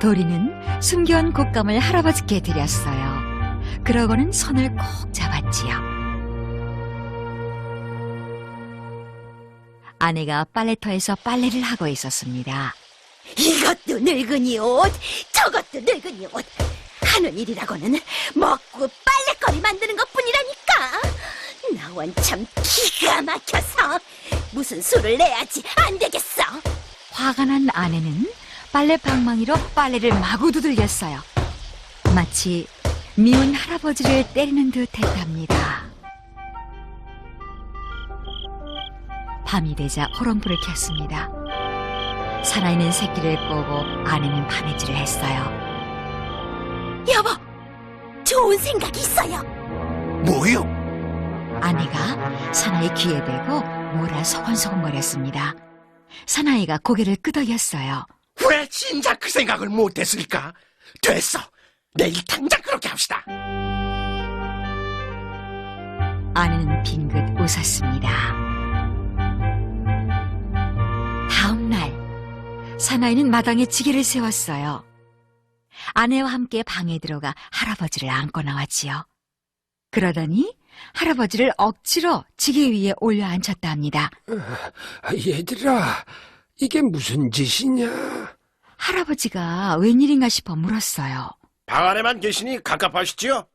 [SPEAKER 7] 도리는 숨겨온 곶감을 할아버지께 드렸어요. 그러고는 손을 꼭 잡았지요. 아내가 빨래터에서 빨래를 하고 있었습니다.
[SPEAKER 1] 이것도 늙은이 옷, 저것도 늙은이 옷. 하는 일이라고는 먹고 빨래거리 만드는 것뿐이라니까. 나 원참 기가 막혀서 무슨 수를 내야지 안 되겠어.
[SPEAKER 7] 화가 난 아내는 빨래 방망이로 빨래를 마구 두들겼어요. 마치 미운 할아버지를 때리는 듯 했답니다. 밤이 되자 호롱불을 켰습니다. 살아있는 새끼를 꼬고 아내는 바느질을 했어요.
[SPEAKER 1] 여보, 좋은 생각이 있어요.
[SPEAKER 8] 뭐요?
[SPEAKER 7] 아내가 사나이 귀에 대고 뭐라 소곤소곤거렸습니다. 사나이가 고개를 끄덕였어요.
[SPEAKER 8] 왜 진작 그 생각을 못했을까? 됐어. 내일 당장 그렇게 합시다.
[SPEAKER 7] 아내는 빙긋 웃었습니다. 다음 날 사나이는 마당에 지게를 세웠어요. 아내와 함께 방에 들어가 할아버지를 안고 나왔지요. 그러더니 할아버지를 억지로 지게 위에 올려 앉혔답니다.
[SPEAKER 5] 얘들아, 이게 무슨 짓이냐?
[SPEAKER 7] 할아버지가 웬일인가 싶어 물었어요.
[SPEAKER 6] 방 안에만 계시니 갑갑하시지요?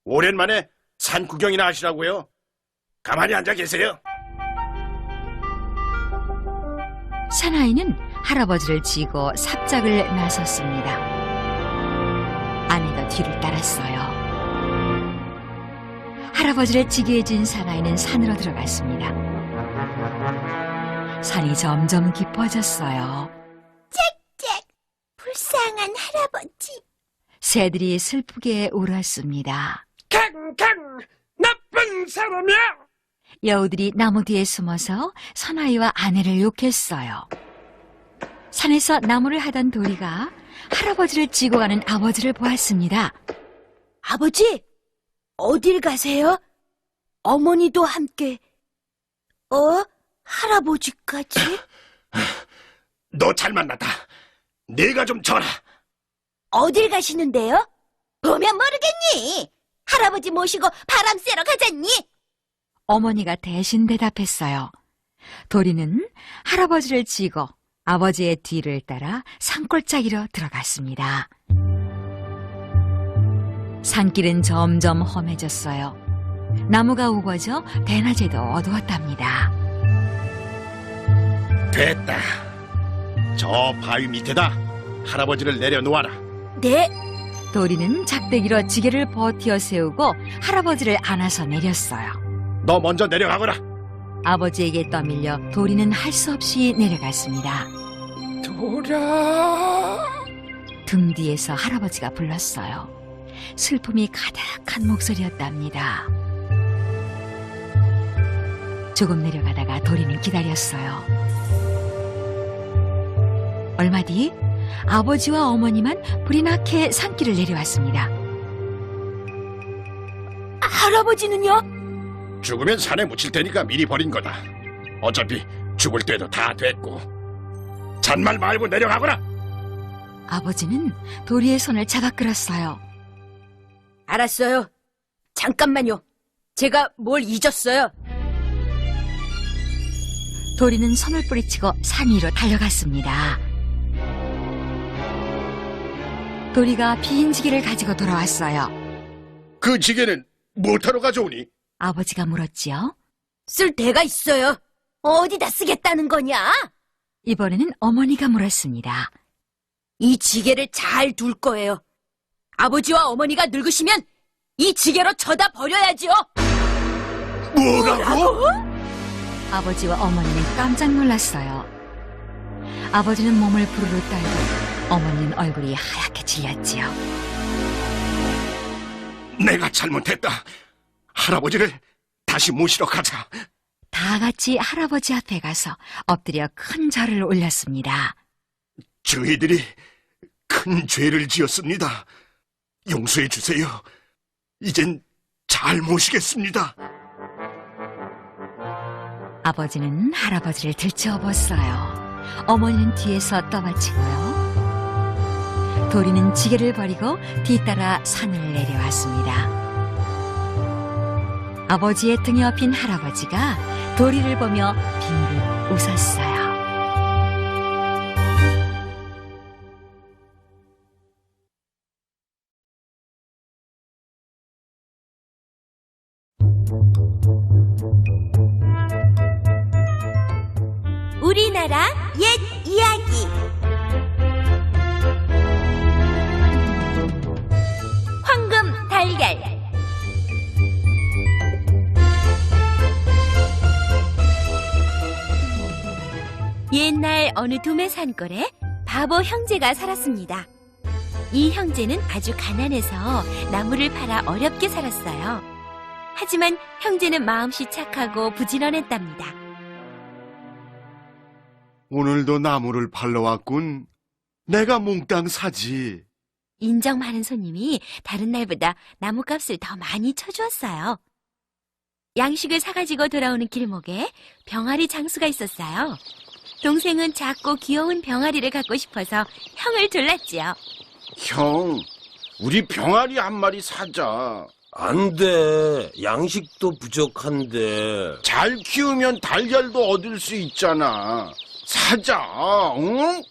[SPEAKER 6] 오랜만에 산 구경이나 하시라고요. 가만히 앉아 계세요.
[SPEAKER 7] 사나이는 할아버지를 지고 삽작을 나섰습니다. 아내가 뒤를 따랐어요. 할아버지를 지게에 진 사나이는 산으로 들어갔습니다. 산이 점점 깊어졌어요.
[SPEAKER 1] 잭, 불쌍한 할아버지.
[SPEAKER 7] 새들이 슬프게 울었습니다.
[SPEAKER 5] 캉캉! 나쁜 사람이야!
[SPEAKER 7] 여우들이 나무 뒤에 숨어서 사나이와 아내를 욕했어요. 산에서 나무를 하던 도리가 할아버지를 지고 가는 아버지를 보았습니다.
[SPEAKER 1] 아버지, 어딜 가세요? 어머니도 함께. 할아버지까지?
[SPEAKER 6] 너 잘 만났다. 내가 좀 져라.
[SPEAKER 1] 어딜 가시는데요? 보면 모르겠니? 할아버지 모시고 바람 쐬러 가잖니?
[SPEAKER 7] 어머니가 대신 대답했어요. 도리는 할아버지를 지고 아버지의 뒤를 따라 산골짜기로 들어갔습니다. 산길은 점점 험해졌어요. 나무가 우거져 대낮에도 어두웠답니다.
[SPEAKER 6] 됐다. 저 바위 밑에다 할아버지를 내려놓아라.
[SPEAKER 1] 네,
[SPEAKER 7] 도리는 작대기로 지게를 버티어 세우고 할아버지를 안아서 내렸어요.
[SPEAKER 6] 너 먼저 내려가거라.
[SPEAKER 7] 아버지에게 떠밀려 도리는 할 수 없이 내려갔습니다.
[SPEAKER 5] 돌아!
[SPEAKER 7] 등 뒤에서 할아버지가 불렀어요. 슬픔이 가득한 목소리였답니다. 조금 내려가다가 도리는 기다렸어요. 얼마 뒤 아버지와 어머니만 불이 나게 산길을 내려왔습니다.
[SPEAKER 1] 할아버지는요?
[SPEAKER 6] 죽으면 산에 묻힐 테니까 미리 버린 거다. 어차피 죽을 때도 다 됐고. 잔말 말고 내려가거라.
[SPEAKER 7] 아버지는 도리의 손을 잡아 끌었어요.
[SPEAKER 4] 알았어요. 잠깐만요. 제가 뭘 잊었어요.
[SPEAKER 7] 도리는 손을 뿌리치고 산 위로 달려갔습니다. 도리가 빈 지게를 가지고 돌아왔어요.
[SPEAKER 6] 그 지게는 뭐하러 가져오니?
[SPEAKER 7] 아버지가 물었지요.
[SPEAKER 1] 쓸 데가 있어요. 어디다 쓰겠다는 거냐?
[SPEAKER 7] 이번에는 어머니가 물었습니다.
[SPEAKER 4] 이 지게를 잘 둘 거예요. 아버지와 어머니가 늙으시면 이 지게로 쳐다 버려야지요.
[SPEAKER 6] 뭐라고?
[SPEAKER 7] 아버지와 어머니는 깜짝 놀랐어요. 아버지는 몸을 부르르 떨고 어머니는 얼굴이 하얗게 질렸지요.
[SPEAKER 6] 내가 잘못했다. 할아버지를 다시 모시러 가자.
[SPEAKER 7] 다 같이 할아버지 앞에 가서 엎드려 큰 절을 올렸습니다.
[SPEAKER 6] 저희들이 큰 죄를 지었습니다. 용서해 주세요. 이젠 잘 모시겠습니다.
[SPEAKER 7] 아버지는 할아버지를 들쳐업었어요. 어머니는 뒤에서 떠받치고요. 도리는 지게를 버리고 뒤따라 산을 내려왔습니다. 아버지의 등에 업힌 할아버지가 도리를 보며 빙긋 웃었어요.
[SPEAKER 1] 우리나라 옛 이야기. 황금 달걀. 옛날 어느 도매 산골에 바보 형제가 살았습니다. 이 형제는 아주 가난해서 나무를 팔아 어렵게 살았어요. 하지만 형제는 마음씨 착하고 부지런했답니다.
[SPEAKER 2] 오늘도 나무를 팔러 왔군. 내가 몽땅 사지.
[SPEAKER 1] 인정 많은 손님이 다른 날보다 나무값을 더 많이 쳐주었어요. 양식을 사가지고 돌아오는 길목에 병아리 장수가 있었어요. 동생은 작고 귀여운 병아리를 갖고 싶어서 형을 졸랐지요.
[SPEAKER 6] 형, 우리 병아리 한 마리 사자.
[SPEAKER 3] 안 돼. 양식도 부족한데.
[SPEAKER 6] 잘 키우면 달걀도 얻을 수 있잖아. 사자, 응?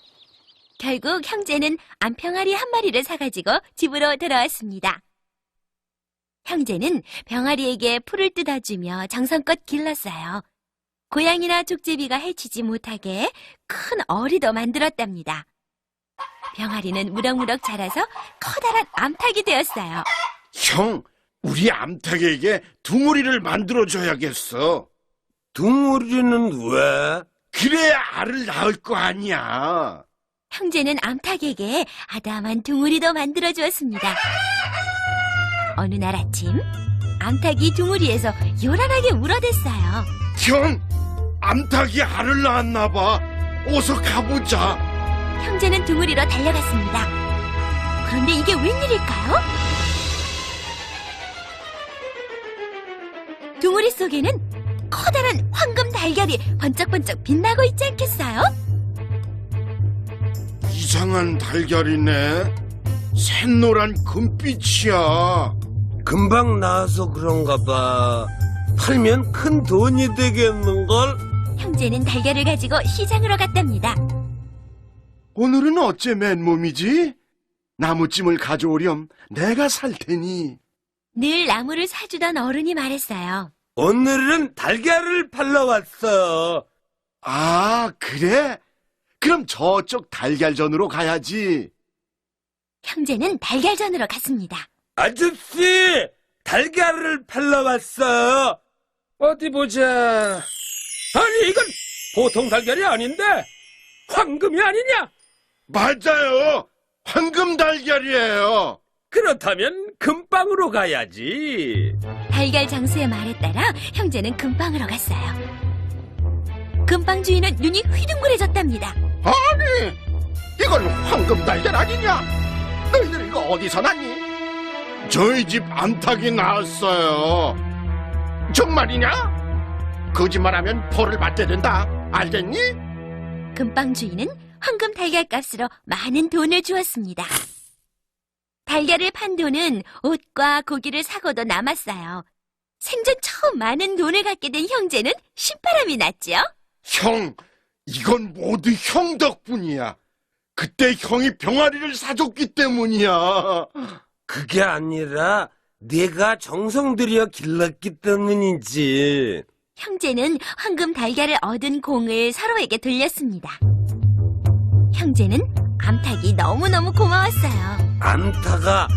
[SPEAKER 1] 결국 형제는 암병아리 한 마리를 사가지고 집으로 돌아왔습니다. 형제는 병아리에게 풀을 뜯어주며 정성껏 길렀어요. 고양이나 족제비가 해치지 못하게 큰 어리도 만들었답니다. 병아리는 무럭무럭 자라서 커다란 암탉이 되었어요.
[SPEAKER 6] 형, 우리 암탉에게 둥우리를 만들어줘야겠어.
[SPEAKER 3] 둥우리는 왜?
[SPEAKER 6] 그래야 알을 낳을 거 아니야.
[SPEAKER 1] 형제는 암탉에게 아담한 둥우리도 만들어주었습니다. 어느 날 아침, 암탉이 둥우리에서 요란하게 울어댔어요.
[SPEAKER 6] 형, 암탉이 알을 낳았나 봐. 어서 가보자.
[SPEAKER 1] 형제는 둥우리로 달려갔습니다. 그런데 이게 웬일일까요? 둥우리 속에는 커다란 황금 달걀이 번쩍번쩍 빛나고 있지 않겠어요?
[SPEAKER 6] 이상한 달걀이네. 샛노란 금빛이야.
[SPEAKER 3] 금방 나와서 그런가 봐. 팔면 큰 돈이 되겠는걸?
[SPEAKER 1] 형제는 달걀을 가지고 시장으로 갔답니다.
[SPEAKER 2] 오늘은 어째 맨몸이지? 나무찜을 가져오렴. 내가 살 테니.
[SPEAKER 1] 늘 나무를 사주던 어른이 말했어요.
[SPEAKER 3] 오늘은 달걀을 팔러 왔어.
[SPEAKER 2] 아, 그래? 그럼 저쪽 달걀전으로 가야지.
[SPEAKER 1] 형제는 달걀전으로 갔습니다.
[SPEAKER 3] 아저씨, 달걀을 팔러 왔어. 어디 보자. 아니, 이건 보통 달걀이 아닌데 황금이 아니냐?
[SPEAKER 6] 맞아요. 황금 달걀이에요.
[SPEAKER 3] 그렇다면 금방으로 가야지.
[SPEAKER 1] 달걀 장수의 말에 따라 형제는 금방으로 갔어요. 금방 주인은 눈이 휘둥그레졌답니다.
[SPEAKER 9] 아니, 이건 황금 달걀 아니냐? 너희들 이거 어디서 났니?
[SPEAKER 6] 저희 집 암탉이 나왔어요.
[SPEAKER 9] 정말이냐? 거짓말하면 벌을 받게 된다. 알겠니?
[SPEAKER 1] 금방 주인은 황금 달걀 값으로 많은 돈을 주었습니다. 달걀을 판 돈은 옷과 고기를 사고도 남았어요. 생전 처음 많은 돈을 갖게 된 형제는 신바람이 났지요.
[SPEAKER 6] 형, 이건 모두 형 덕분이야. 그때 형이 병아리를 사줬기 때문이야.
[SPEAKER 3] 그게 아니라 내가 정성 들여 길렀기 때문이지.
[SPEAKER 1] 형제는 황금 달걀을 얻은 공을 서로에게 돌렸습니다. 형제는 암탉이 너무너무 고마웠어요.
[SPEAKER 3] 암탉아,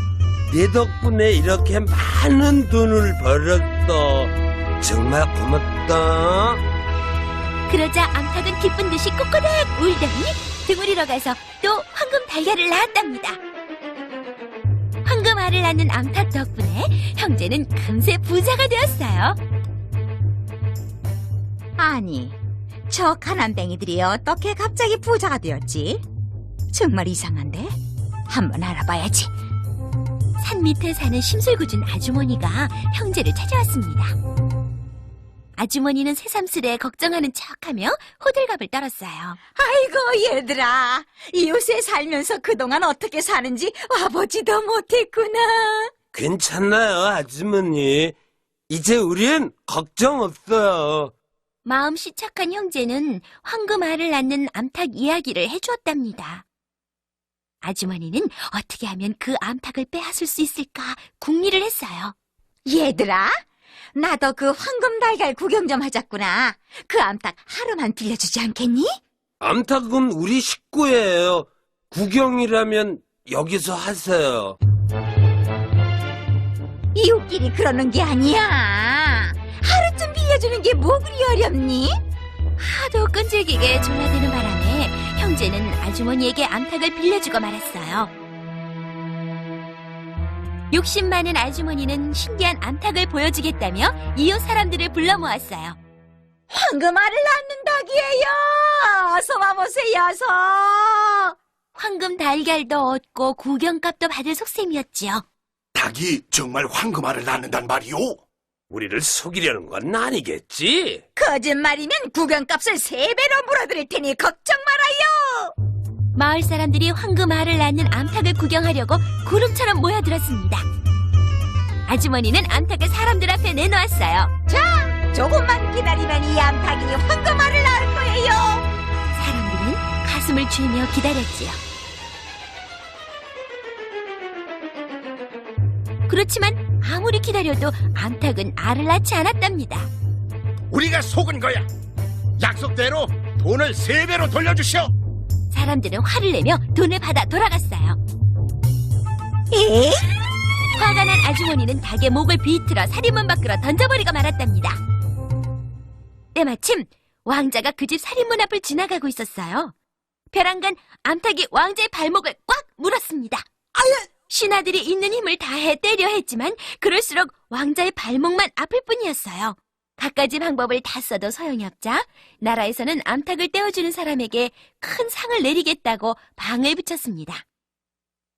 [SPEAKER 3] 내 덕분에 이렇게 많은 돈을 벌었어. 정말 고맙다.
[SPEAKER 1] 그러자 암탉은 기쁜 듯이 꼬꼬닥 울더니 등으리로 가서 또 황금 달걀을 낳았답니다. 황금 알을 낳는 암탉 덕분에 형제는 금세 부자가 되었어요.
[SPEAKER 7] 아니, 저 가난뱅이들이 어떻게 갑자기 부자가 되었지? 정말 이상한데? 한번 알아봐야지.
[SPEAKER 1] 산 밑에 사는 심술궂은 아주머니가 형제를 찾아왔습니다. 아주머니는 새삼스레 걱정하는 척하며 호들갑을 떨었어요.
[SPEAKER 4] 아이고, 얘들아. 이웃에 살면서 그동안 어떻게 사는지 와보지도 못했구나.
[SPEAKER 5] 괜찮나요, 아주머니? 이제 우린 걱정 없어요.
[SPEAKER 1] 마음씨 착한 형제는 황금알을 낳는 암탉 이야기를 해주었답니다. 아주머니는 어떻게 하면 그 암탉을 빼앗을 수 있을까 궁리를 했어요.
[SPEAKER 4] 얘들아, 나도 그 황금 달걀 구경 좀 하자꾸나. 그 암탉 하루만 빌려주지 않겠니?
[SPEAKER 5] 암탉은 우리 식구예요. 구경이라면 여기서 하세요.
[SPEAKER 4] 이웃끼리 그러는 게 아니야. 하루쯤 빌려주는 게 뭐 그리 어렵니?
[SPEAKER 1] 하도 끈질기게 졸라대는 바람에 형제는 아주머니에게 암탉을 빌려주고 말았어요. 욕심 많은 아주머니는 신기한 암탉을 보여주겠다며 이웃 사람들을 불러 모았어요.
[SPEAKER 4] 황금알을 낳는 닭이에요. 어서 와보세요, 어서.
[SPEAKER 1] 황금 달걀도 얻고 구경값도 받을 속셈이었지요.
[SPEAKER 6] 닭이 정말 황금알을 낳는단 말이오?
[SPEAKER 5] 우리를 속이려는 건 아니겠지?
[SPEAKER 4] 거짓말이면 구경값을 3배로 물어드릴 테니 걱정 말아요.
[SPEAKER 1] 마을 사람들이 황금알을 낳는 암탉을 구경하려고 구름처럼 모여들었습니다. 아주머니는 암탉을 사람들 앞에 내놓았어요.
[SPEAKER 4] 자, 조금만 기다리면 이 암탉이 황금알을 낳을 거예요.
[SPEAKER 1] 사람들은 가슴을 쥐며 기다렸지요. 그렇지만 아무리 기다려도 암탉은 알을 낳지 않았답니다.
[SPEAKER 6] 우리가 속은 거야. 약속대로 돈을 3배로 돌려주시오.
[SPEAKER 1] 사람들은 화를 내며 돈을 받아 돌아갔어요.
[SPEAKER 4] 에?
[SPEAKER 1] 화가 난 아주머니는 닭의 목을 비틀어 살인문 밖으로 던져버리고 말았답니다. 때마침 왕자가 그 집 살인문 앞을 지나가고 있었어요. 벼랑간 암탉이 왕자의 발목을 꽉 물었습니다. 신하들이 있는 힘을 다해 때려 했지만 그럴수록 왕자의 발목만 아플 뿐이었어요. 갖가지 방법을 다 써도 소용이 없자 나라에서는 암탉을 떼어주는 사람에게 큰 상을 내리겠다고 방을 붙였습니다.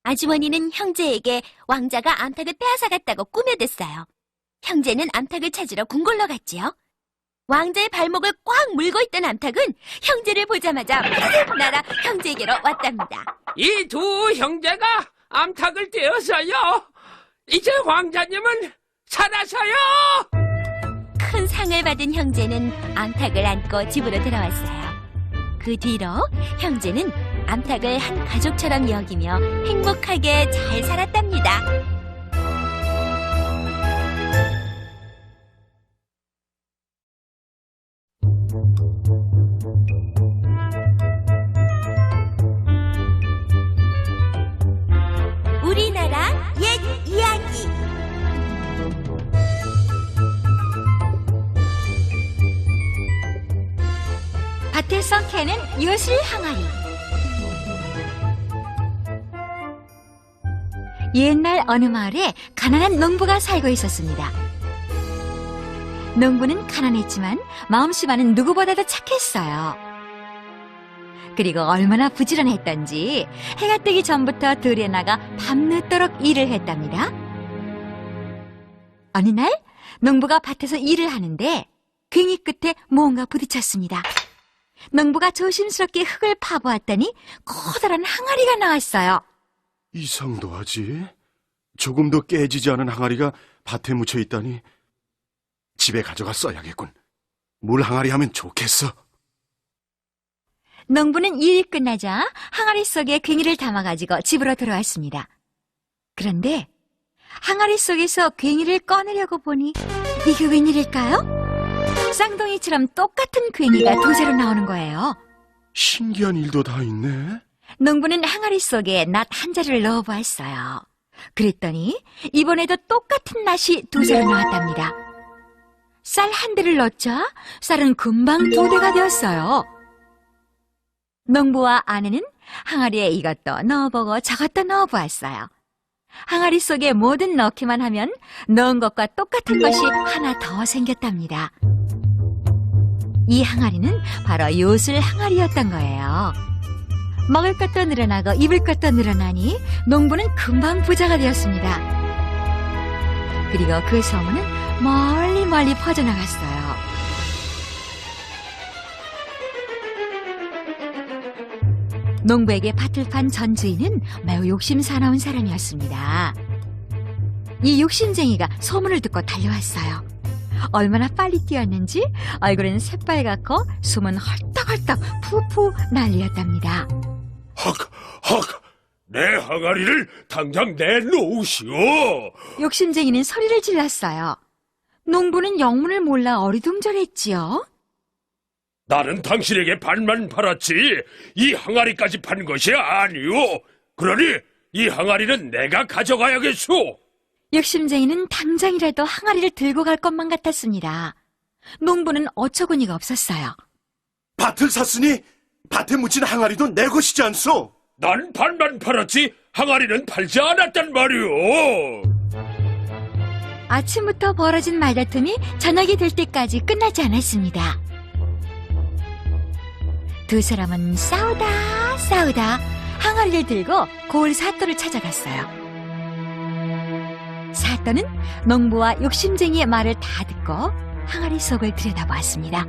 [SPEAKER 1] 아주머니는 형제에게 왕자가 암탉을 빼앗아갔다고 꾸며댔어요. 형제는 암탉을 찾으러 궁궐로 갔지요. 왕자의 발목을 꽉 물고 있던 암탉은 형제를 보자마자 푸르륵 날아 형제에게로 왔답니다.
[SPEAKER 3] 이 두 형제가 암탉을 떼어서요. 이제 왕자님은 살아서요.
[SPEAKER 1] 큰 상을 받은 형제는 암탉을 안고 집으로 들어왔어요. 그 뒤로 형제는 암탉을 한 가족처럼 여기며 행복하게 잘 살았답니다. 우리나라 옛 이야기.
[SPEAKER 7] 밭에서 캐는 요술 항아리. 옛날 어느 마을에 가난한 농부가 살고 있었습니다. 농부는 가난했지만 마음씨만은 누구보다도 착했어요. 그리고 얼마나 부지런했던지 해가 뜨기 전부터 들에 나가 밤늦도록 일을 했답니다. 어느 날 농부가 밭에서 일을 하는데 괭이 끝에 뭔가 부딪혔습니다. 농부가 조심스럽게 흙을 파보았더니 커다란 항아리가 나왔어요.
[SPEAKER 6] 이상도하지. 조금도 깨지지 않은 항아리가 밭에 묻혀 있다니. 집에 가져가 써야겠군. 물 항아리 하면 좋겠어.
[SPEAKER 7] 농부는 일이 끝나자 항아리 속에 괭이를 담아가지고 집으로 돌아왔습니다. 그런데 항아리 속에서 괭이를 꺼내려고 보니 이게 웬일일까요? 쌍둥이처럼 똑같은 괭이가 두 자루 나오는 거예요.
[SPEAKER 6] 신기한 일도 다 있네.
[SPEAKER 7] 농부는 항아리 속에 낫 한 자루를 넣어보았어요. 그랬더니 이번에도 똑같은 낫이 두 자루 나왔답니다. 쌀 한 대를 넣자 쌀은 금방 2대가 되었어요. 농부와 아내는 항아리에 이것도 넣어보고 저것도 넣어보았어요. 항아리 속에 뭐든 넣기만 하면 넣은 것과 똑같은 것이 하나 더 생겼답니다. 이 항아리는 바로 요술 항아리였던 거예요. 먹을 것도 늘어나고 입을 것도 늘어나니 농부는 금방 부자가 되었습니다. 그리고 그 소문은 멀리 멀리 퍼져나갔어요. 농부에게 밭을 판 전 주인은 매우 욕심 사나운 사람이었습니다. 이 욕심쟁이가 소문을 듣고 달려왔어요. 얼마나 빨리 뛰었는지 얼굴은 새빨갛고 숨은 헐떡헐떡 푸푸 난리였답니다.
[SPEAKER 3] 헉, 내 항아리를 당장 내놓으시오.
[SPEAKER 7] 욕심쟁이는 소리를 질렀어요. 농부는 영문을 몰라 어리둥절했지요.
[SPEAKER 3] 나는 당신에게 반만 팔았지 이 항아리까지 판 것이 아니오. 그러니 이 항아리는 내가 가져가야겠소.
[SPEAKER 7] 욕심쟁이는 당장이라도 항아리를 들고 갈 것만 같았습니다. 농부는 어처구니가 없었어요.
[SPEAKER 6] 밭을 샀으니 밭에 묻힌 항아리도 내 것이지 않소?
[SPEAKER 3] 난 반만 팔았지 항아리는 팔지 않았단 말이오.
[SPEAKER 7] 아침부터 벌어진 말다툼이 저녁이 될 때까지 끝나지 않았습니다. 두 사람은 싸우다 항아리를 들고 고을 사또를 찾아갔어요. 사또는 농부와 욕심쟁이의 말을 다 듣고 항아리 속을 들여다보았습니다.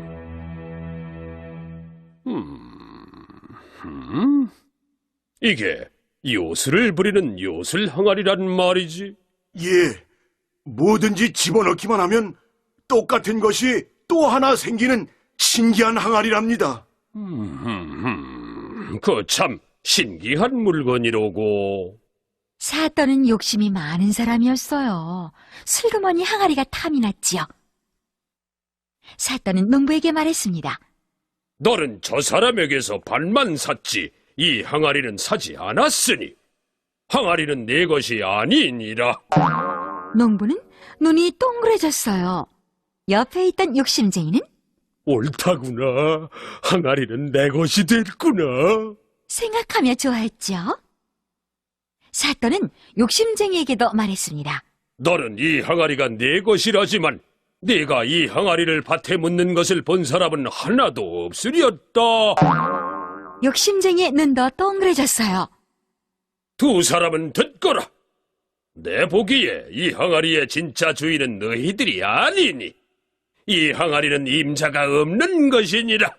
[SPEAKER 3] 이게 요술을 부리는 요술 항아리란 말이지.
[SPEAKER 6] 예, 뭐든지 집어넣기만 하면 똑같은 것이 또 하나 생기는 신기한 항아리랍니다.
[SPEAKER 3] 그 참 신기한 물건이로고.
[SPEAKER 7] 사또는 욕심이 많은 사람이었어요. 슬그머니 항아리가 탐이 났지요. 사또는 농부에게 말했습니다.
[SPEAKER 3] 너는 저 사람에게서 반만 샀지 이 항아리는 사지 않았으니 항아리는 내 것이 아니니라.
[SPEAKER 7] 농부는 눈이 동그래졌어요. 옆에 있던 욕심쟁이는
[SPEAKER 3] 옳다구나. 항아리는 내 것이 됐구나.
[SPEAKER 7] 생각하며 좋아했죠. 사또는 욕심쟁이에게도 말했습니다.
[SPEAKER 3] 너는 이 항아리가 내 것이라지만 네가 이 항아리를 밭에 묻는 것을 본 사람은 하나도 없으리였다.
[SPEAKER 7] 욕심쟁이의 눈도 동그래졌어요.
[SPEAKER 3] 두 사람은 듣거라. 내 보기에 이 항아리의 진짜 주인은 너희들이 아니니 이 항아리는 임자가 없는 것이니라.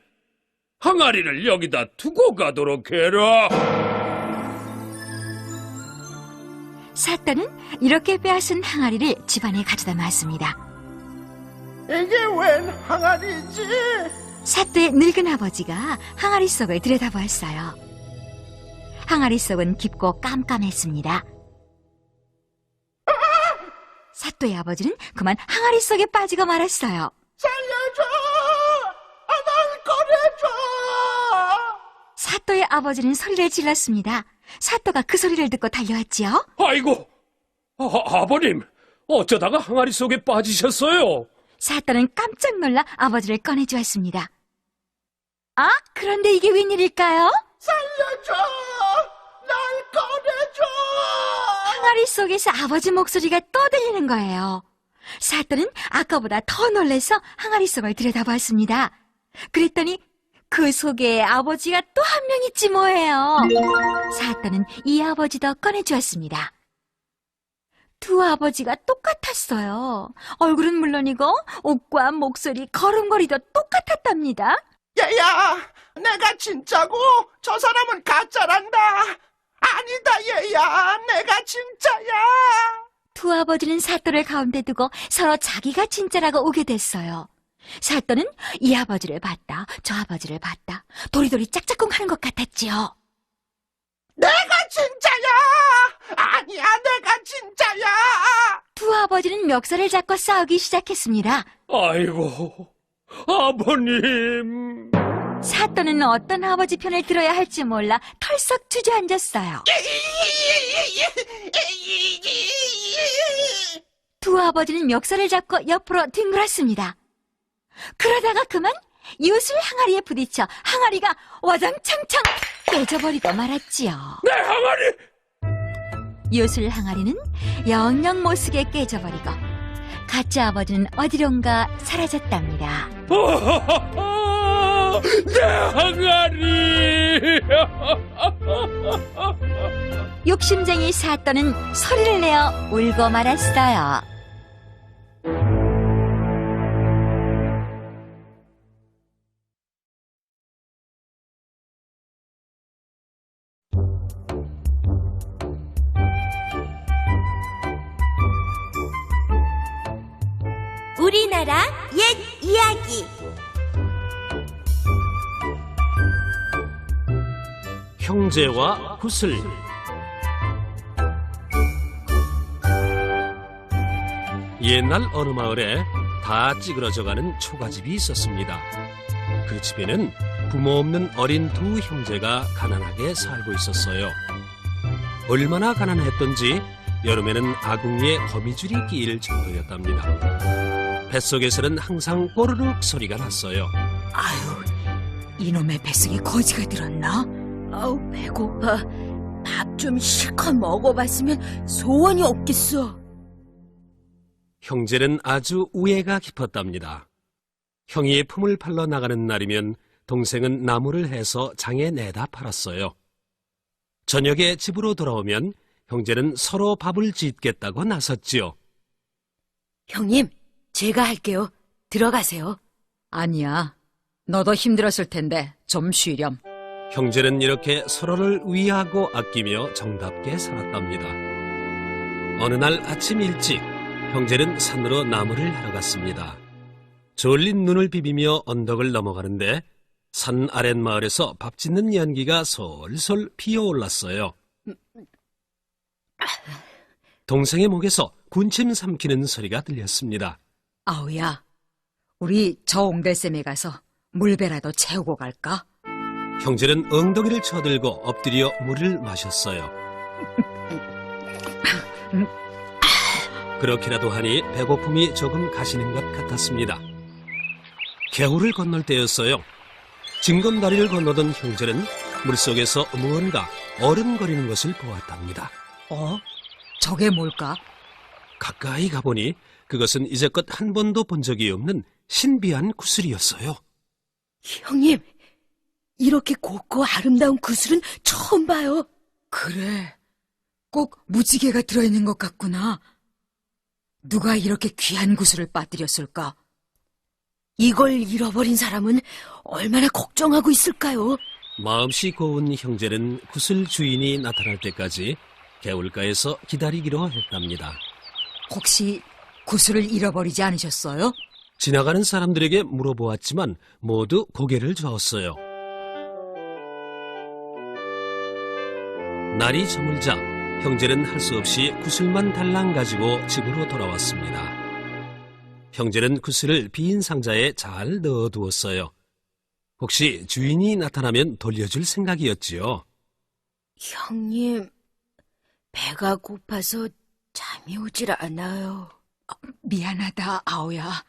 [SPEAKER 3] 항아리를 여기다 두고 가도록 해라.
[SPEAKER 7] 사또는 이렇게 빼앗은 항아리를 집안에 가져다 놨습니다.
[SPEAKER 9] 이게 웬 항아리지?
[SPEAKER 7] 사또의 늙은 아버지가 항아리 속을 들여다보았어요. 항아리 속은 깊고 깜깜했습니다. 사또의 아버지는 그만 항아리 속에 빠지고 말았어요.
[SPEAKER 9] 살려줘! 날 꺼내줘!
[SPEAKER 7] 사또의 아버지는 소리를 질렀습니다. 사또가 그 소리를 듣고 달려왔지요.
[SPEAKER 3] 아이고, 아버님, 어쩌다가 항아리 속에 빠지셨어요?
[SPEAKER 7] 사또는 깜짝 놀라 아버지를 꺼내주었습니다. 아, 그런데 이게 웬일일까요?
[SPEAKER 9] 살려줘! 날 꺼내줘!
[SPEAKER 7] 항아리 속에서 아버지 목소리가 또 들리는 거예요. 사또는 아까보다 더 놀라서 항아리 속을 들여다보았습니다. 그랬더니 그 속에 아버지가 또 한 명 있지 뭐예요. 사또는 이 아버지도 꺼내주었습니다. 두 아버지가 똑같았어요. 얼굴은 물론이고 옷과 목소리, 걸음걸이도 똑같았답니다.
[SPEAKER 9] 얘야, 내가 진짜고 저 사람은 가짜란다. 아니다, 얘야, 내가 진짜야.
[SPEAKER 7] 두 아버지는 사또를 가운데 두고 서로 자기가 진짜라고 오게 됐어요. 사또는 이 아버지를 봤다, 저 아버지를 봤다. 도리도리 짝짝꿍 하는 것 같았지요.
[SPEAKER 9] 내가 진짜야! 아니야, 내가 진짜야!
[SPEAKER 7] 두 아버지는 멱살을 잡고 싸우기 시작했습니다.
[SPEAKER 3] 아이고, 아버님.
[SPEAKER 7] 사또는 어떤 아버지 편을 들어야 할지 몰라 털썩 주저앉았어요. 두 아버지는 멱살을 잡고 옆으로 뒹굴었습니다. 그러다가 그만 요술 항아리에 부딪혀 항아리가 와장창창 깨져버리고 말았지요.
[SPEAKER 3] 내 항아리!
[SPEAKER 7] 요술 항아리는 영영 못쓰게 깨져버리고 가짜 아버지는 어디론가 사라졌답니다.
[SPEAKER 3] 내 항아리!
[SPEAKER 7] 욕심쟁이 사또는 소리를 내어 울고 말았어요.
[SPEAKER 1] 우리나라 옛 이야기.
[SPEAKER 3] 형제와 구슬. 옛날 어느 마을에 다 찌그러져가는 초가집이 있었습니다. 그 집에는 부모 없는 어린 두 형제가 가난하게 살고 있었어요. 얼마나 가난했던지 여름에는 아궁이에 거미줄이 끼일 정도였답니다. 뱃속에서는 항상 꼬르륵 소리가 났어요.
[SPEAKER 4] 아유, 이놈의 뱃속에 거지가 들었나? 아우, 배고파. 밥 좀 실컷 먹어봤으면 소원이 없겠어.
[SPEAKER 3] 형제는 아주 우애가 깊었답니다. 형이 품을 팔러 나가는 날이면 동생은 나무를 해서 장에 내다 팔았어요. 저녁에 집으로 돌아오면 형제는 서로 밥을 짓겠다고 나섰지요.
[SPEAKER 4] 형님, 제가 할게요. 들어가세요. 아니야. 너도 힘들었을 텐데 좀 쉬렴.
[SPEAKER 3] 형제는 이렇게 서로를 위하고 아끼며 정답게 살았답니다. 어느 날 아침 일찍 형제는 산으로 나무를 하러 갔습니다. 졸린 눈을 비비며 언덕을 넘어가는데 산 아랫마을에서 밥 짓는 연기가 솔솔 피어올랐어요. 동생의 목에서 군침 삼키는 소리가 들렸습니다.
[SPEAKER 4] 아우야, 우리 저 옹달샘에 가서 물배라도 채우고 갈까?
[SPEAKER 3] 형제는 엉덩이를 쳐들고 엎드려 물을 마셨어요. 그렇게라도 하니 배고픔이 조금 가시는 것 같았습니다. 개울을 건널 때였어요. 징검다리를 건너던 형제는 물속에서 무언가 어른거리는 것을 보았답니다.
[SPEAKER 4] 저게 뭘까?
[SPEAKER 3] 가까이 가보니 그것은 이제껏 한 번도 본 적이 없는 신비한 구슬이었어요.
[SPEAKER 4] 형님, 이렇게 곱고 아름다운 구슬은 처음 봐요. 그래, 꼭 무지개가 들어있는 것 같구나. 누가 이렇게 귀한 구슬을 빠뜨렸을까? 이걸 잃어버린 사람은 얼마나 걱정하고 있을까요?
[SPEAKER 3] 마음씨 고운 형제는 구슬 주인이 나타날 때까지 개울가에서 기다리기로 했답니다.
[SPEAKER 4] 혹시 구슬을 잃어버리지 않으셨어요?
[SPEAKER 3] 지나가는 사람들에게 물어보았지만 모두 고개를 저었어요. 날이 저물자 형제는 할 수 없이 구슬만 달랑 가지고 집으로 돌아왔습니다. 형제는 구슬을 빈 상자에 잘 넣어두었어요. 혹시 주인이 나타나면 돌려줄 생각이었지요.
[SPEAKER 4] 형님, 배가 고파서 잠이 오질 않아요. 미안하다, 아오야.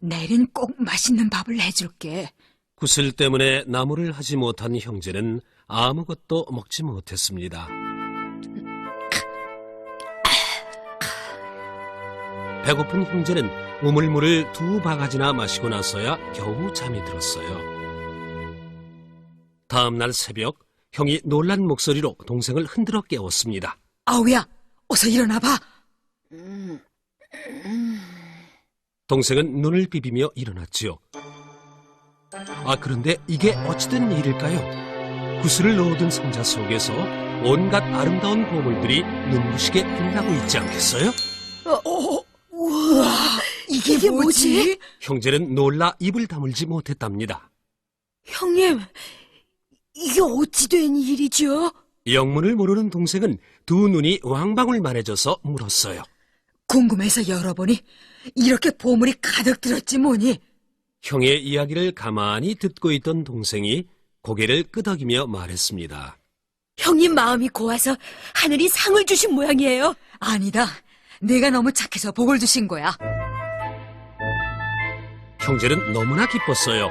[SPEAKER 4] 내일은 꼭 맛있는 밥을 해줄게.
[SPEAKER 3] 구슬 때문에 나무를 하지 못한 형제는 아무것도 먹지 못했습니다. 배고픈 형제는 우물물을 2바가지나 마시고 나서야 겨우 잠이 들었어요. 다음 날 새벽, 형이 놀란 목소리로 동생을 흔들어 깨웠습니다.
[SPEAKER 4] 아오야, 어서 일어나봐.
[SPEAKER 3] 동생은 눈을 비비며 일어났지요. 그런데 이게 어찌된 일일까요? 구슬을 넣어둔 상자 속에서 온갖 아름다운 보물들이 눈부시게 빛나고 있지 않겠어요?
[SPEAKER 4] 우와, 이게 뭐지?
[SPEAKER 3] 형제는 놀라 입을 다물지 못했답니다.
[SPEAKER 4] 형님, 이게 어찌 된 일이죠?
[SPEAKER 3] 영문을 모르는 동생은 두 눈이 왕방울만해져서 물었어요.
[SPEAKER 4] 궁금해서 열어보니 이렇게 보물이 가득 들었지 뭐니.
[SPEAKER 3] 형의 이야기를 가만히 듣고 있던 동생이 고개를 끄덕이며 말했습니다.
[SPEAKER 4] 형님 마음이 고와서 하늘이 상을 주신 모양이에요. 아니다. 내가 너무 착해서 복을 주신 거야.
[SPEAKER 3] 형제는 너무나 기뻤어요.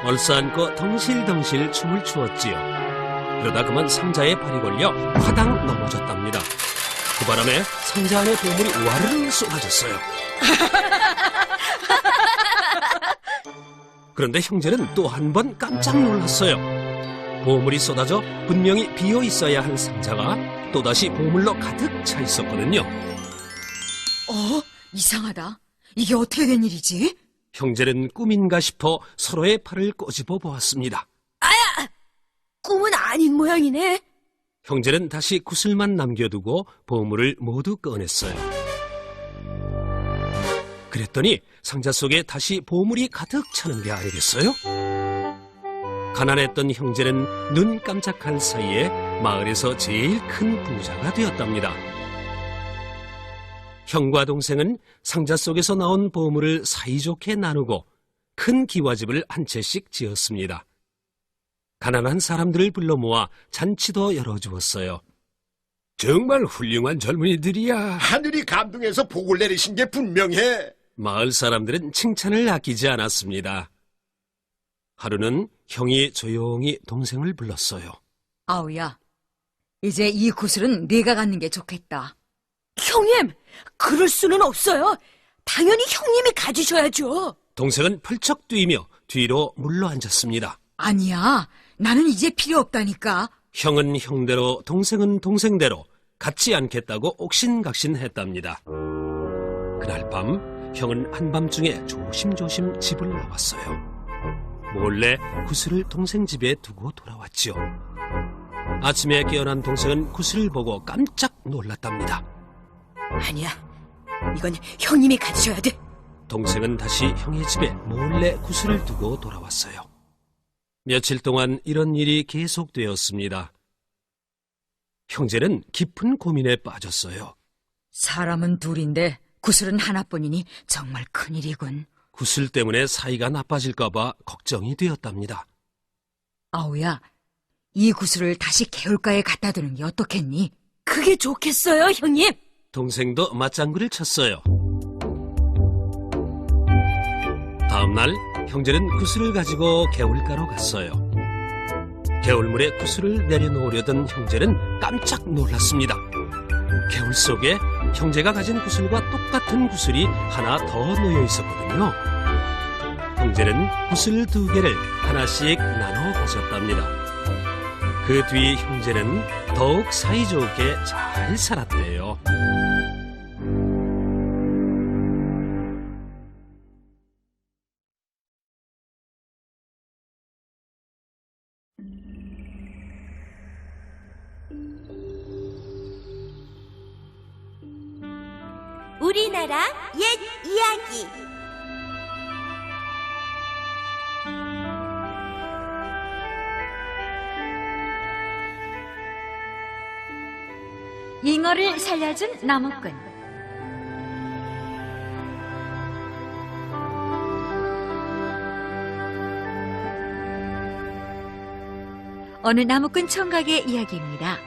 [SPEAKER 3] 얼싸안고 덩실덩실 춤을 추었지요. 그러다 그만 상자에 발이 걸려 화당 넘어졌답니다. 그 바람에 상자 안의 보물이 와르르 쏟아졌어요. 그런데 형제는 또 한 번 깜짝 놀랐어요. 보물이 쏟아져 분명히 비어 있어야 할 상자가 또다시 보물로 가득 차 있었거든요.
[SPEAKER 4] 이상하다. 이게 어떻게 된 일이지?
[SPEAKER 3] 형제는 꿈인가 싶어 서로의 팔을 꼬집어 보았습니다.
[SPEAKER 4] 꿈은 아닌 모양이네.
[SPEAKER 3] 형제는 다시 구슬만 남겨두고 보물을 모두 꺼냈어요.
[SPEAKER 5] 그랬더니 상자 속에 다시 보물이 가득 차는 게 아니겠어요? 가난했던 형제는 눈 깜짝할 사이에 마을에서 제일 큰 부자가 되었답니다. 형과 동생은 상자 속에서 나온 보물을 사이좋게 나누고 큰 기와집을 한 채씩 지었습니다. 가난한 사람들을 불러 모아 잔치도 열어주었어요.
[SPEAKER 3] 정말 훌륭한 젊은이들이야.
[SPEAKER 2] 하늘이 감동해서 복을 내리신 게 분명해.
[SPEAKER 5] 마을 사람들은 칭찬을 아끼지 않았습니다. 하루는 형이 조용히 동생을 불렀어요.
[SPEAKER 4] 아우야, 이제 이 구슬은 네가 갖는 게 좋겠다.
[SPEAKER 1] 형님, 그럴 수는 없어요. 당연히 형님이 가지셔야죠.
[SPEAKER 5] 동생은 펄쩍 뛰며 뒤로 물러앉았습니다.
[SPEAKER 4] 아니야, 나는 이제 필요 없다니까.
[SPEAKER 5] 형은 형대로 동생은 동생대로 갖지 않겠다고 옥신각신했답니다. 그날 밤 형은 한밤중에 조심조심 집을 나왔어요. 몰래 구슬을 동생 집에 두고 돌아왔지요. 아침에 깨어난 동생은 구슬을 보고 깜짝 놀랐답니다.
[SPEAKER 1] 아니야, 이건 형님이 가지셔야 돼.
[SPEAKER 5] 동생은 다시 형의 집에 몰래 구슬을 두고 돌아왔어요. 며칠 동안 이런 일이 계속되었습니다. 형제는 깊은 고민에 빠졌어요.
[SPEAKER 4] 사람은 둘인데 구슬은 하나뿐이니 정말 큰일이군.
[SPEAKER 5] 구슬 때문에 사이가 나빠질까봐 걱정이 되었답니다.
[SPEAKER 4] 아우야, 이 구슬을 다시 개울가에 갖다 두는 게 어떻겠니?
[SPEAKER 1] 그게 좋겠어요, 형님.
[SPEAKER 5] 동생도 맞장구를 쳤어요. 다음날 형제는 구슬을 가지고 개울가로 갔어요. 개울물에 구슬을 내려놓으려던 형제는 깜짝 놀랐습니다. 개울 속에 형제가 가진 구슬과 똑같은 구슬이 하나 더 놓여 있었거든요. 형제는 구슬 2개를 하나씩 나눠 가졌답니다. 그 뒤 형제는 더욱 사이좋게 잘 살았대요.
[SPEAKER 1] 우리나라 옛 이야기.
[SPEAKER 7] 잉어를 살려준 나무꾼. 어느 나무꾼 총각의 이야기입니다.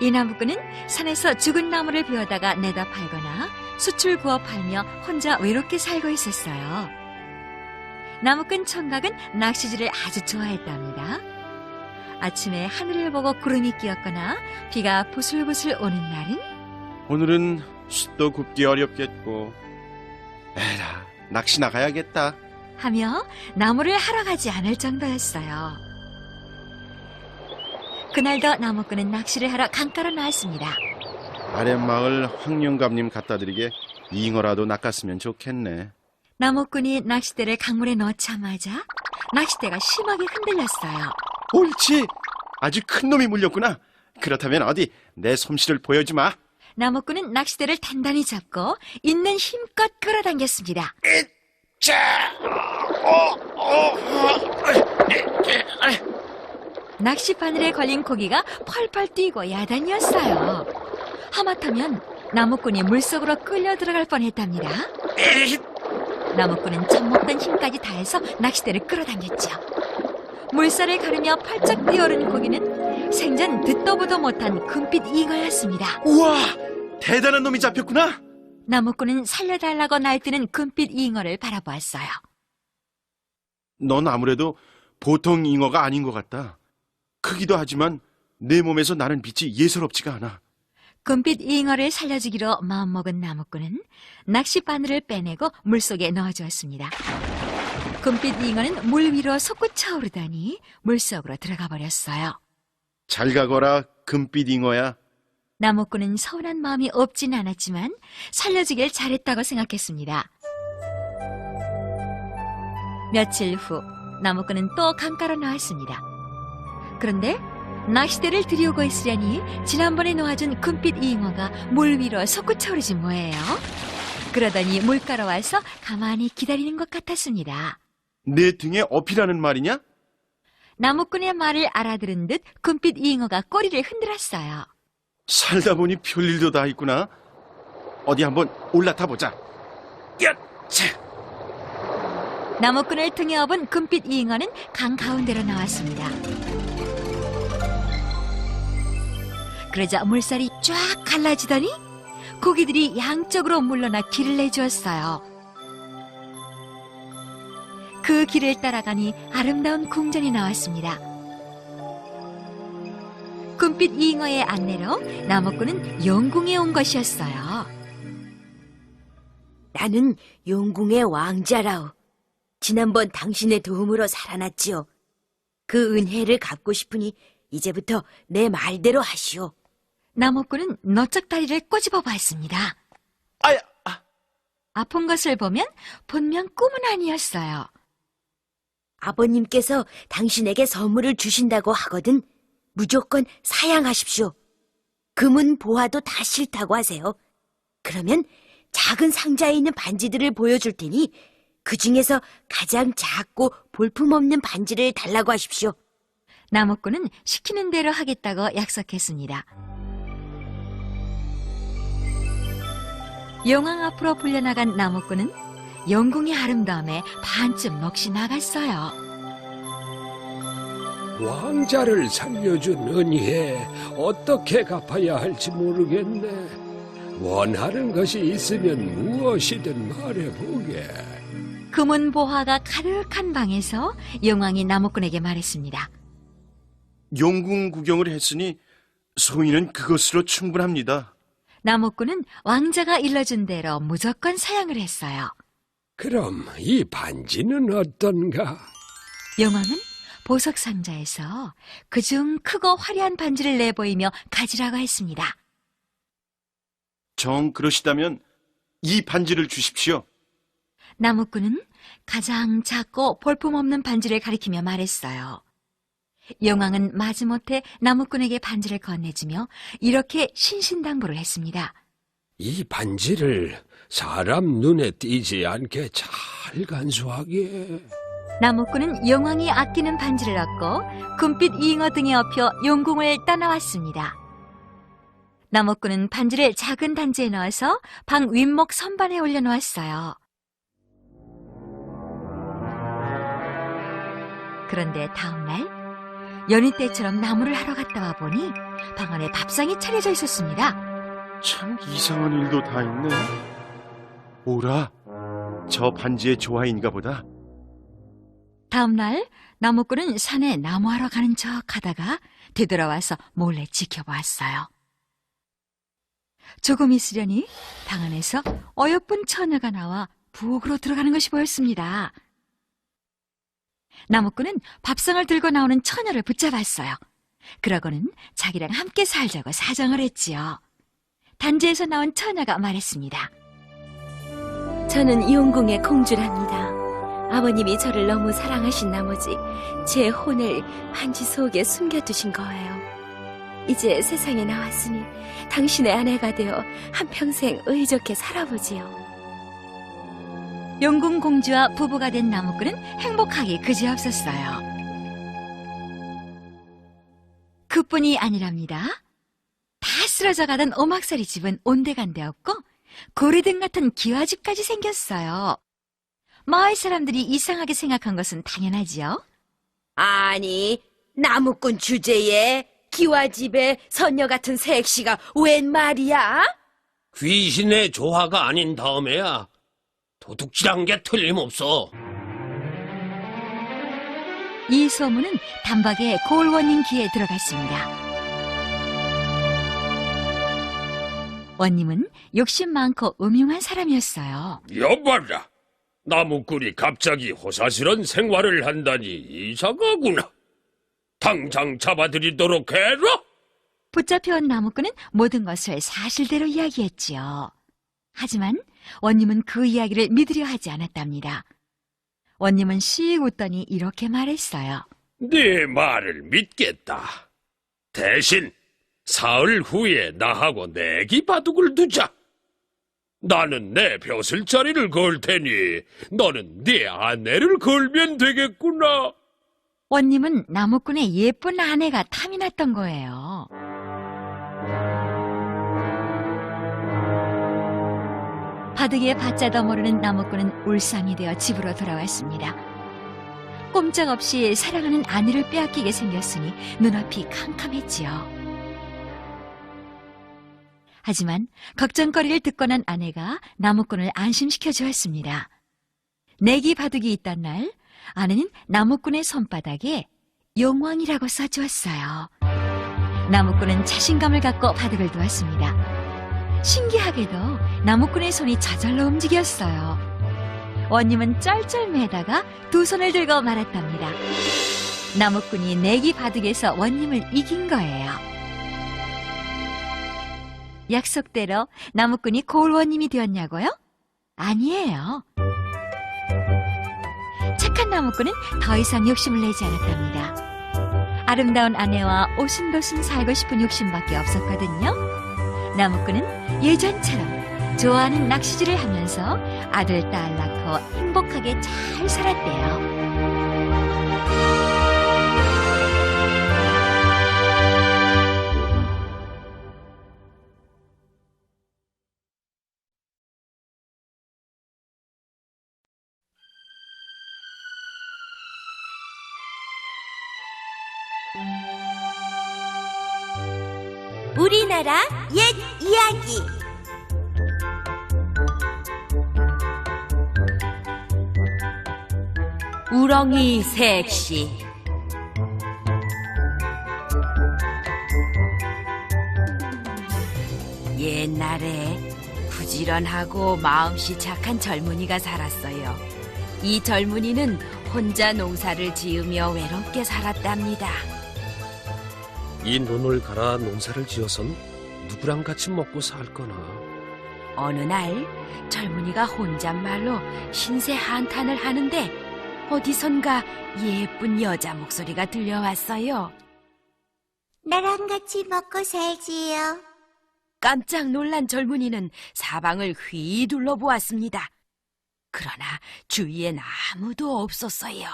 [SPEAKER 7] 이 나무꾼은 산에서 죽은 나무를 베어다가 내다 팔거나 숯을 구워 팔며 혼자 외롭게 살고 있었어요. 나무꾼 총각은 낚시질을 아주 좋아했답니다. 아침에 하늘을 보고 구름이 끼었거나 비가 부슬부슬 오는 날은
[SPEAKER 6] 오늘은 숯도 굽기 어렵겠고 에라, 낚시 나가야겠다.
[SPEAKER 7] 하며 나무를 하러 가지 않을 정도였어요. 그날도 나무꾼은 낚시를 하러 강가로 나왔습니다.
[SPEAKER 6] 아랫마을 황영감님 갖다 드리게 잉어라도 낚았으면 좋겠네.
[SPEAKER 7] 나무꾼이 낚싯대를 강물에 넣자마자 낚싯대가 심하게 흔들렸어요.
[SPEAKER 6] 옳지, 아주 큰 놈이 물렸구나. 그렇다면 어디 내 솜씨를 보여주마.
[SPEAKER 7] 나무꾼은 낚싯대를 단단히 잡고 있는 힘껏 끌어당겼습니다. 낚시 바늘에 걸린 고기가 펄펄 뛰고 야단이었어요. 하마터면 나무꾼이 물속으로 끌려 들어갈 뻔했답니다. 나무꾼은 젖먹던 힘까지 다해서 낚싯대를 끌어당겼죠. 물살을 가르며 펄쩍 뛰어오른 고기는 생전 듣도 보도 못한 금빛 잉어였습니다.
[SPEAKER 6] 우와, 대단한 놈이 잡혔구나.
[SPEAKER 7] 나무꾼은 살려달라고 날뛰는 금빛 잉어를 바라보았어요.
[SPEAKER 6] 넌 아무래도 보통 잉어가 아닌 것 같다. 크기도 하지만 내 몸에서 나는 빛이 예사롭지가 않아.
[SPEAKER 7] 금빛 잉어를 살려주기로 마음먹은 나무꾼은 낚시 바늘을 빼내고 물속에 넣어주었습니다. 금빛 잉어는 물 위로 솟구쳐 오르더니 물속으로 들어가 버렸어요.
[SPEAKER 6] 잘 가거라, 금빛 잉어야.
[SPEAKER 7] 나무꾼은 서운한 마음이 없진 않았지만 살려주길 잘했다고 생각했습니다. 며칠 후 나무꾼은 또 강가로 나왔습니다. 그런데 낚싯대를 들이오고 있으려니 지난번에 놓아준 금빛 잉어가 물 위로 솟구쳐 오르지 뭐예요. 그러더니 물가로 와서 가만히 기다리는 것 같았습니다.
[SPEAKER 6] 내 등에 업이라는 말이냐?
[SPEAKER 7] 나무꾼의 말을 알아들은 듯 금빛 잉어가 꼬리를 흔들었어요.
[SPEAKER 6] 살다 보니 별일도 다 있구나. 어디 한번 올라타 보자.
[SPEAKER 8] 야, 차.
[SPEAKER 7] 나무꾼을 등에 업은 금빛 잉어는 강 가운데로 나왔습니다. 그러자 물살이 쫙 갈라지더니 고기들이 양쪽으로 물러나 길을 내주었어요. 그 길을 따라가니 아름다운 궁전이 나왔습니다. 금빛 잉어의 안내로 나무꾼은 영궁에 온 것이었어요.
[SPEAKER 1] 나는 용궁의 왕자라오. 지난번 당신의 도움으로 살아났지요. 그 은혜를 갚고 싶으니 이제부터 내 말대로 하시오.
[SPEAKER 7] 나무꾼은 너쩍 다리를 꼬집어 봤습니다.
[SPEAKER 6] 아야!
[SPEAKER 7] 아픈 것을 보면 분명 꿈은 아니었어요.
[SPEAKER 1] 아버님께서 당신에게 선물을 주신다고 하거든 무조건 사양하십시오. 금은 보화도 다 싫다고 하세요. 그러면 작은 상자에 있는 반지들을 보여줄 테니 그 중에서 가장 작고 볼품없는 반지를 달라고 하십시오.
[SPEAKER 7] 나무꾼은 시키는 대로 하겠다고 약속했습니다. 영왕 앞으로 불려나간 나무꾼은 영궁의 아름다움에 반쯤 넋이 나갔어요.
[SPEAKER 3] 왕자를 살려준 은혜에 어떻게 갚아야 할지 모르겠네. 원하는 것이 있으면 무엇이든 말해보게.
[SPEAKER 7] 금은 보화가 가득한 방에서 영왕이 나무꾼에게 말했습니다.
[SPEAKER 6] 용궁 구경을 했으니 소인은 그것으로 충분합니다.
[SPEAKER 7] 나무꾼은 왕자가 일러준 대로 무조건 사양을 했어요.
[SPEAKER 3] 그럼 이 반지는 어떤가?
[SPEAKER 7] 영왕은 보석 상자에서 그중 크고 화려한 반지를 내보이며 가지라고 했습니다.
[SPEAKER 6] 정 그러시다면 이 반지를 주십시오.
[SPEAKER 7] 나무꾼은 가장 작고 볼품없는 반지를 가리키며 말했어요. 영왕은 마지못해 나무꾼에게 반지를 건네주며 이렇게 신신당부를 했습니다.
[SPEAKER 3] 이 반지를 사람 눈에 띄지 않게 잘 간수하게.
[SPEAKER 7] 나무꾼은 영왕이 아끼는 반지를 얻고 금빛 잉어 등에 업혀 용궁을 떠나왔습니다. 나무꾼은 반지를 작은 단지에 넣어서 방 윗목 선반에 올려놓았어요. 그런데 다음날 연희 때처럼 나무를 하러 갔다 와보니 방 안에 밥상이 차려져 있었습니다.
[SPEAKER 6] 참 이상한 일도 다 있네. 오라, 저 반지의 조화인가 보다.
[SPEAKER 7] 다음날 나무꾼은 산에 나무하러 가는 척 하다가 되돌아와서 몰래 지켜보았어요. 조금 있으려니 방 안에서 어여쁜 처녀가 나와 부엌으로 들어가는 것이 보였습니다. 나무꾼은 밥상을 들고 나오는 처녀를 붙잡았어요. 그러고는 자기랑 함께 살자고 사정을 했지요. 단지에서 나온 처녀가 말했습니다.
[SPEAKER 1] 저는 용궁의 공주랍니다. 아버님이 저를 너무 사랑하신 나머지 제 혼을 반지 속에 숨겨두신 거예요. 이제 세상에 나왔으니 당신의 아내가 되어 한평생 의좋게 살아보지요.
[SPEAKER 7] 용궁 공주와 부부가 된 나무꾼은 행복하기 그지없었어요. 그뿐이 아니랍니다. 다 쓰러져 가던 오막살이 집은 온데간데 없고 고래등 같은 기와집까지 생겼어요. 마을 사람들이 이상하게 생각한 것은 당연하지요.
[SPEAKER 1] 아니, 나무꾼 주제에 기와집에 선녀 같은 색시가 웬 말이야?
[SPEAKER 3] 귀신의 조화가 아닌 다음에야 도둑질한 게 틀림없어.
[SPEAKER 7] 이 소문은 단박에 고을원님 귀에 들어갔습니다. 원님은 욕심 많고 음흉한 사람이었어요.
[SPEAKER 3] 여봐라, 나무꾼이 갑자기 호사스런 생활을 한다니 이상하구나. 당장 잡아들이도록 해라.
[SPEAKER 7] 붙잡혀온 나무꾼은 모든 것을 사실대로 이야기했지요. 하지만 원님은 그 이야기를 믿으려 하지 않았답니다. 원님은 씩 웃더니 이렇게 말했어요.
[SPEAKER 3] 네 말을 믿겠다. 대신 사흘 후에 나하고 내기 바둑을 두자. 나는 내 벼슬자리를 걸 테니 너는 네 아내를 걸면 되겠구나.
[SPEAKER 7] 원님은 나무꾼의 예쁜 아내가 탐이 났던 거예요. 바둑에 바짜도 모르는 나무꾼은 울상이 되어 집으로 돌아왔습니다. 꼼짝없이 사랑하는 아내를 빼앗기게 생겼으니 눈앞이 캄캄했지요. 하지만 걱정거리를 듣고 난 아내가 나무꾼을 안심시켜 주었습니다. 내기 바둑이 있던 날 아내는 나무꾼의 손바닥에 용왕이라고 써주었어요. 나무꾼은 자신감을 갖고 바둑을 두었습니다. 신기하게도 나무꾼의 손이 저절로 움직였어요. 원님은 쩔쩔매다가 두 손을 들고 말았답니다. 나무꾼이 내기 바둑에서 원님을 이긴 거예요. 약속대로 나무꾼이 고을원님이 되었냐고요? 아니에요. 착한 나무꾼은 더 이상 욕심을 내지 않았답니다. 아름다운 아내와 오순도순 살고 싶은 욕심밖에 없었거든요. 나무꾼은 예전처럼 좋아하는 낚시질을 하면서 아들, 딸 낳고 행복하게 잘 살았대요.
[SPEAKER 1] 우리나라 옛 이야기. 우렁이 색시. 옛날에 부지런하고 마음씨 착한 젊은이가 살았어요. 이 젊은이는 혼자 농사를 지으며 외롭게 살았답니다.
[SPEAKER 5] 이 논을 갈아 농사를 지어선 누구랑 같이 먹고 살 거나.
[SPEAKER 1] 어느 날 젊은이가 혼잣말로 신세 한탄을 하는데 어디선가 예쁜 여자 목소리가 들려왔어요.
[SPEAKER 10] 나랑 같이 먹고 살지요.
[SPEAKER 1] 깜짝 놀란 젊은이는 사방을 휘 둘러보았습니다. 그러나 주위엔 아무도 없었어요.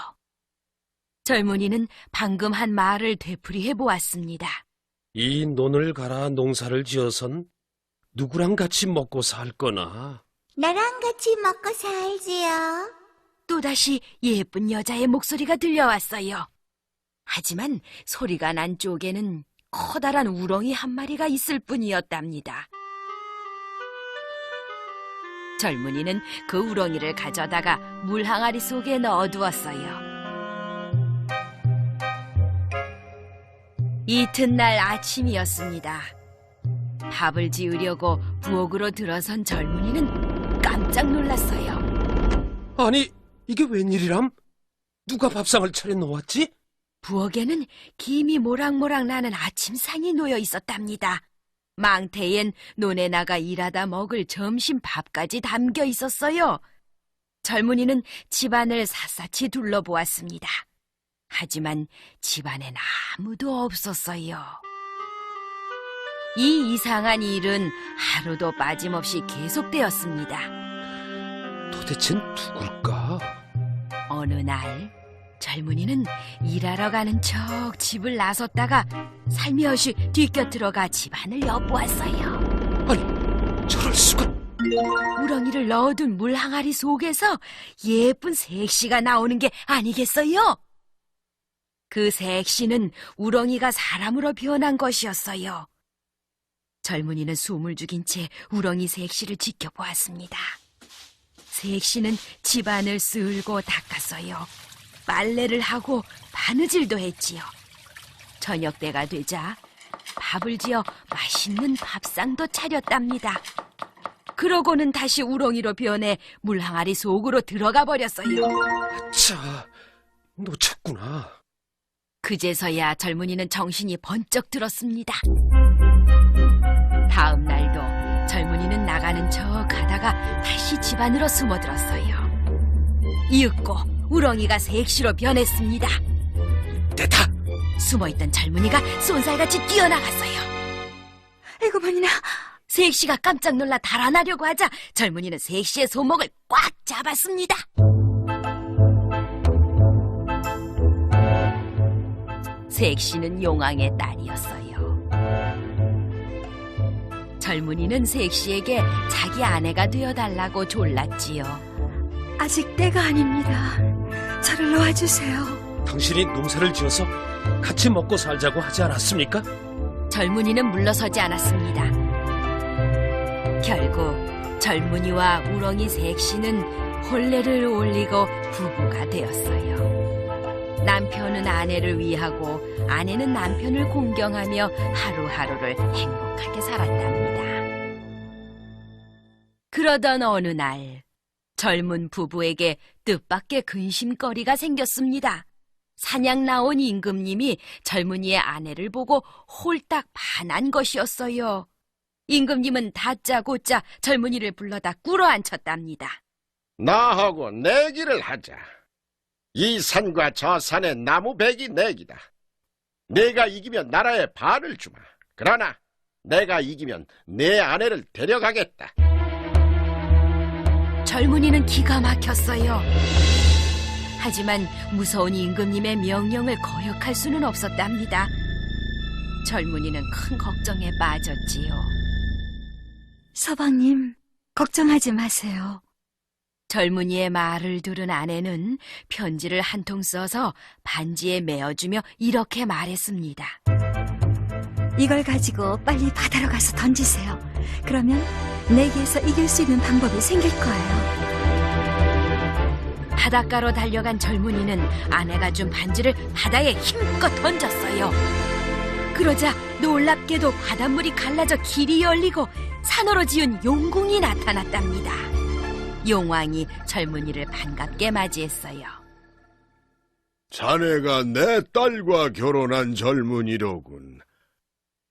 [SPEAKER 1] 젊은이는 방금 한 말을 되풀이해 보았습니다.
[SPEAKER 5] 이 논을 갈아 농사를 지어선 누구랑 같이 먹고 살 거나.
[SPEAKER 10] 나랑 같이 먹고 살지요.
[SPEAKER 1] 또다시 예쁜 여자의 목소리가 들려왔어요. 하지만 소리가 난 쪽에는 커다란 우렁이 한 마리가 있을 뿐이었답니다. 젊은이는 그 우렁이를 가져다가 물 항아리 속에 넣어두었어요. 이튿날 아침이었습니다. 밥을 지으려고 부엌으로 들어선 젊은이는 깜짝 놀랐어요.
[SPEAKER 5] 아니, 이게 웬일이람? 누가 밥상을 차려 놓았지?
[SPEAKER 1] 부엌에는 김이 모락모락 나는 아침상이 놓여 있었답니다. 망태엔 논에 나가 일하다 먹을 점심 밥까지 담겨 있었어요. 젊은이는 집안을 샅샅이 둘러보았습니다. 하지만 집안엔 아무도 없었어요. 이 이상한 일은 하루도 빠짐없이 계속되었습니다.
[SPEAKER 5] 도대체 누굴까?
[SPEAKER 1] 어느 날 젊은이는 일하러 가는 척 집을 나섰다가 살며시 뒤껴들어가 집안을 엿보았어요.
[SPEAKER 5] 아니, 저럴 수가.
[SPEAKER 1] 우렁이를 넣어둔 물 항아리 속에서 예쁜 색시가 나오는 게 아니겠어요? 그 색시는 우렁이가 사람으로 변한 것이었어요. 젊은이는 숨을 죽인 채 우렁이 색시를 지켜보았습니다. 색시는 집안을 쓸고 닦았어요. 빨래를 하고 바느질도 했지요. 저녁 때가 되자 밥을 지어 맛있는 밥상도 차렸답니다. 그러고는 다시 우렁이로 변해 물항아리 속으로 들어가 버렸어요.
[SPEAKER 5] 자, 놓쳤구나.
[SPEAKER 1] 그제서야 젊은이는 정신이 번쩍 들었습니다. 다음 날도 젊은이는 나가는 척 하다가 다시 집 안으로 숨어들었어요. 이윽고 우렁이가 색시로 변했습니다.
[SPEAKER 5] 됐다!
[SPEAKER 1] 숨어있던 젊은이가 쏜살같이 뛰어나갔어요.
[SPEAKER 4] 에고머니나, 색시가 깜짝 놀라 달아나려고 하자 젊은이는 색시의 손목을 꽉 잡았습니다. 색시는 용왕의 딸이었어요. 젊은이는 색시에게 자기 아내가 되어달라고 졸랐지요.
[SPEAKER 7] 아직 때가 아닙니다. 저를 놓아주세요.
[SPEAKER 5] 당신이 농사를 지어서 같이 먹고 살자고 하지 않았습니까?
[SPEAKER 4] 젊은이는 물러서지 않았습니다. 결국 젊은이와 우렁이 색시는 혼례를 올리고 부부가 되었어요. 남편은 아내를 위하고 아내는 남편을 공경하며 하루하루를 행복하게 살았답니다. 그러던 어느 날 젊은 부부에게 뜻밖의 근심거리가 생겼습니다. 사냥 나온 임금님이 젊은이의 아내를 보고 홀딱 반한 것이었어요. 임금님은 다짜고짜 젊은이를 불러다 꿇어앉혔답니다.
[SPEAKER 9] 나하고 내기를 하자. 이 산과 저 산의 나무 100이 내기다. 내가 이기면 나라에 반을 주마. 그러나 내가 이기면 내 아내를 데려가겠다.
[SPEAKER 4] 젊은이는 기가 막혔어요. 하지만 무서운 임금님의 명령을 거역할 수는 없었답니다. 젊은이는 큰 걱정에 빠졌지요.
[SPEAKER 7] 서방님, 걱정하지 마세요.
[SPEAKER 4] 젊은이의 말을 들은 아내는 편지를 한 통 써서 반지에 메어주며 이렇게 말했습니다.
[SPEAKER 7] 이걸 가지고 빨리 바다로 가서 던지세요. 그러면 내게서 이길 수 있는 방법이 생길 거예요.
[SPEAKER 4] 바닷가로 달려간 젊은이는 아내가 준 반지를 바다에 힘껏 던졌어요. 그러자 놀랍게도 바닷물이 갈라져 길이 열리고 산으로 지은 용궁이 나타났답니다. 용왕이 젊은이를 반갑게 맞이했어요.
[SPEAKER 2] 자네가 내 딸과 결혼한 젊은이로군.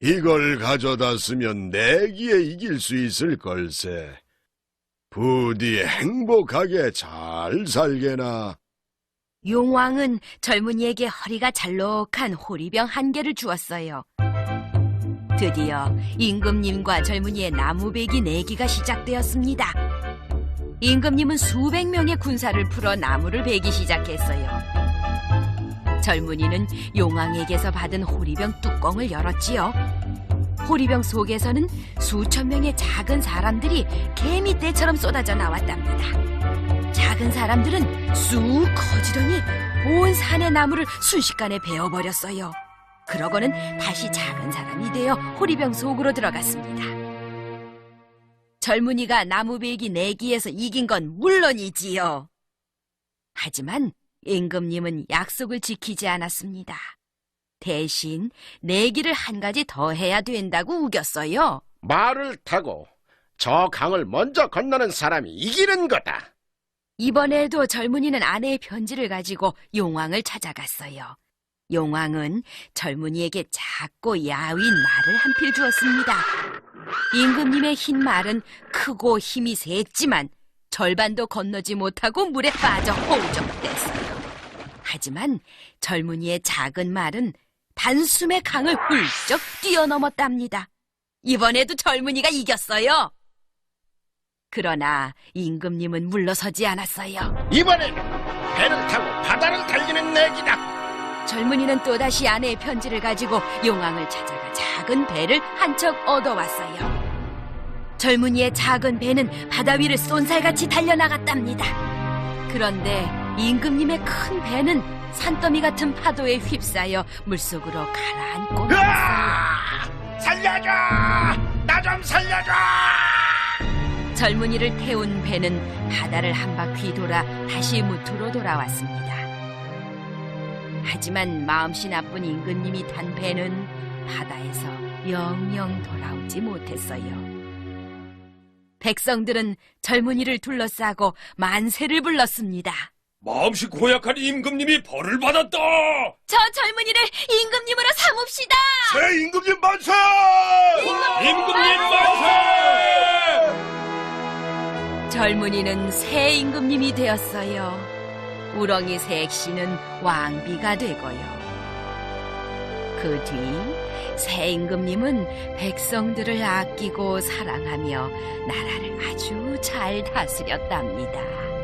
[SPEAKER 2] 이걸 가져다 쓰면 내기에 이길 수 있을 걸세. 부디 행복하게 잘 살게나.
[SPEAKER 4] 용왕은 젊은이에게 허리가 잘록한 호리병 1개를 주었어요. 드디어 임금님과 젊은이의 나무배기 내기가 시작되었습니다. 임금님은 수백 명의 군사를 풀어 나무를 베기 시작했어요. 젊은이는 용왕에게서 받은 호리병 뚜껑을 열었지요. 호리병 속에서는 수천 명의 작은 사람들이 개미떼처럼 쏟아져 나왔답니다. 작은 사람들은 쑥 커지더니 온 산의 나무를 순식간에 베어버렸어요. 그러고는 다시 작은 사람이 되어 호리병 속으로 들어갔습니다. 젊은이가 나무베기 내기에서 이긴 건 물론이지요. 하지만 임금님은 약속을 지키지 않았습니다. 대신 내기를 한 가지 더 해야 된다고 우겼어요.
[SPEAKER 9] 말을 타고 저 강을 먼저 건너는 사람이 이기는 거다.
[SPEAKER 4] 이번에도 젊은이는 아내의 편지를 가지고 용왕을 찾아갔어요. 용왕은 젊은이에게 작고 야윈 말을 한 필 주었습니다. 임금님의 흰 말은 크고 힘이 셌지만 절반도 건너지 못하고 물에 빠져 허우적댔어요. 하지만 젊은이의 작은 말은 단숨에 강을 훌쩍 뛰어넘었답니다. 이번에도 젊은이가 이겼어요. 그러나 임금님은 물러서지 않았어요.
[SPEAKER 9] 이번에는 배를 타고 바다를 달리는 내기다.
[SPEAKER 4] 젊은이는 또다시 아내의 편지를 가지고 용왕을 찾아가 작은 배를 한 척 얻어왔어요. 젊은이의 작은 배는 바다 위를 쏜살같이 달려나갔답니다. 그런데 임금님의 큰 배는 산더미 같은 파도에 휩싸여 물속으로 가라앉고 말았어요.
[SPEAKER 9] 살려줘! 나 좀 살려줘!
[SPEAKER 4] 젊은이를 태운 배는 바다를 한 바퀴 돌아 다시 무트로 돌아왔습니다. 하지만 마음씨 나쁜 임금님이 탄 배는 바다에서 영영 돌아오지 못했어요. 백성들은 젊은이를 둘러싸고 만세를 불렀습니다.
[SPEAKER 3] 마음씨 고약한 임금님이 벌을 받았다.
[SPEAKER 4] 저 젊은이를 임금님으로 삼읍시다.
[SPEAKER 6] 새 임금님 만세!
[SPEAKER 3] 임금님 만세!
[SPEAKER 4] 젊은이는 새 임금님이 되었어요. 우렁이 색시는 왕비가 되고요. 그 뒤 새 임금님은 백성들을 아끼고 사랑하며 나라를 아주 잘 다스렸답니다.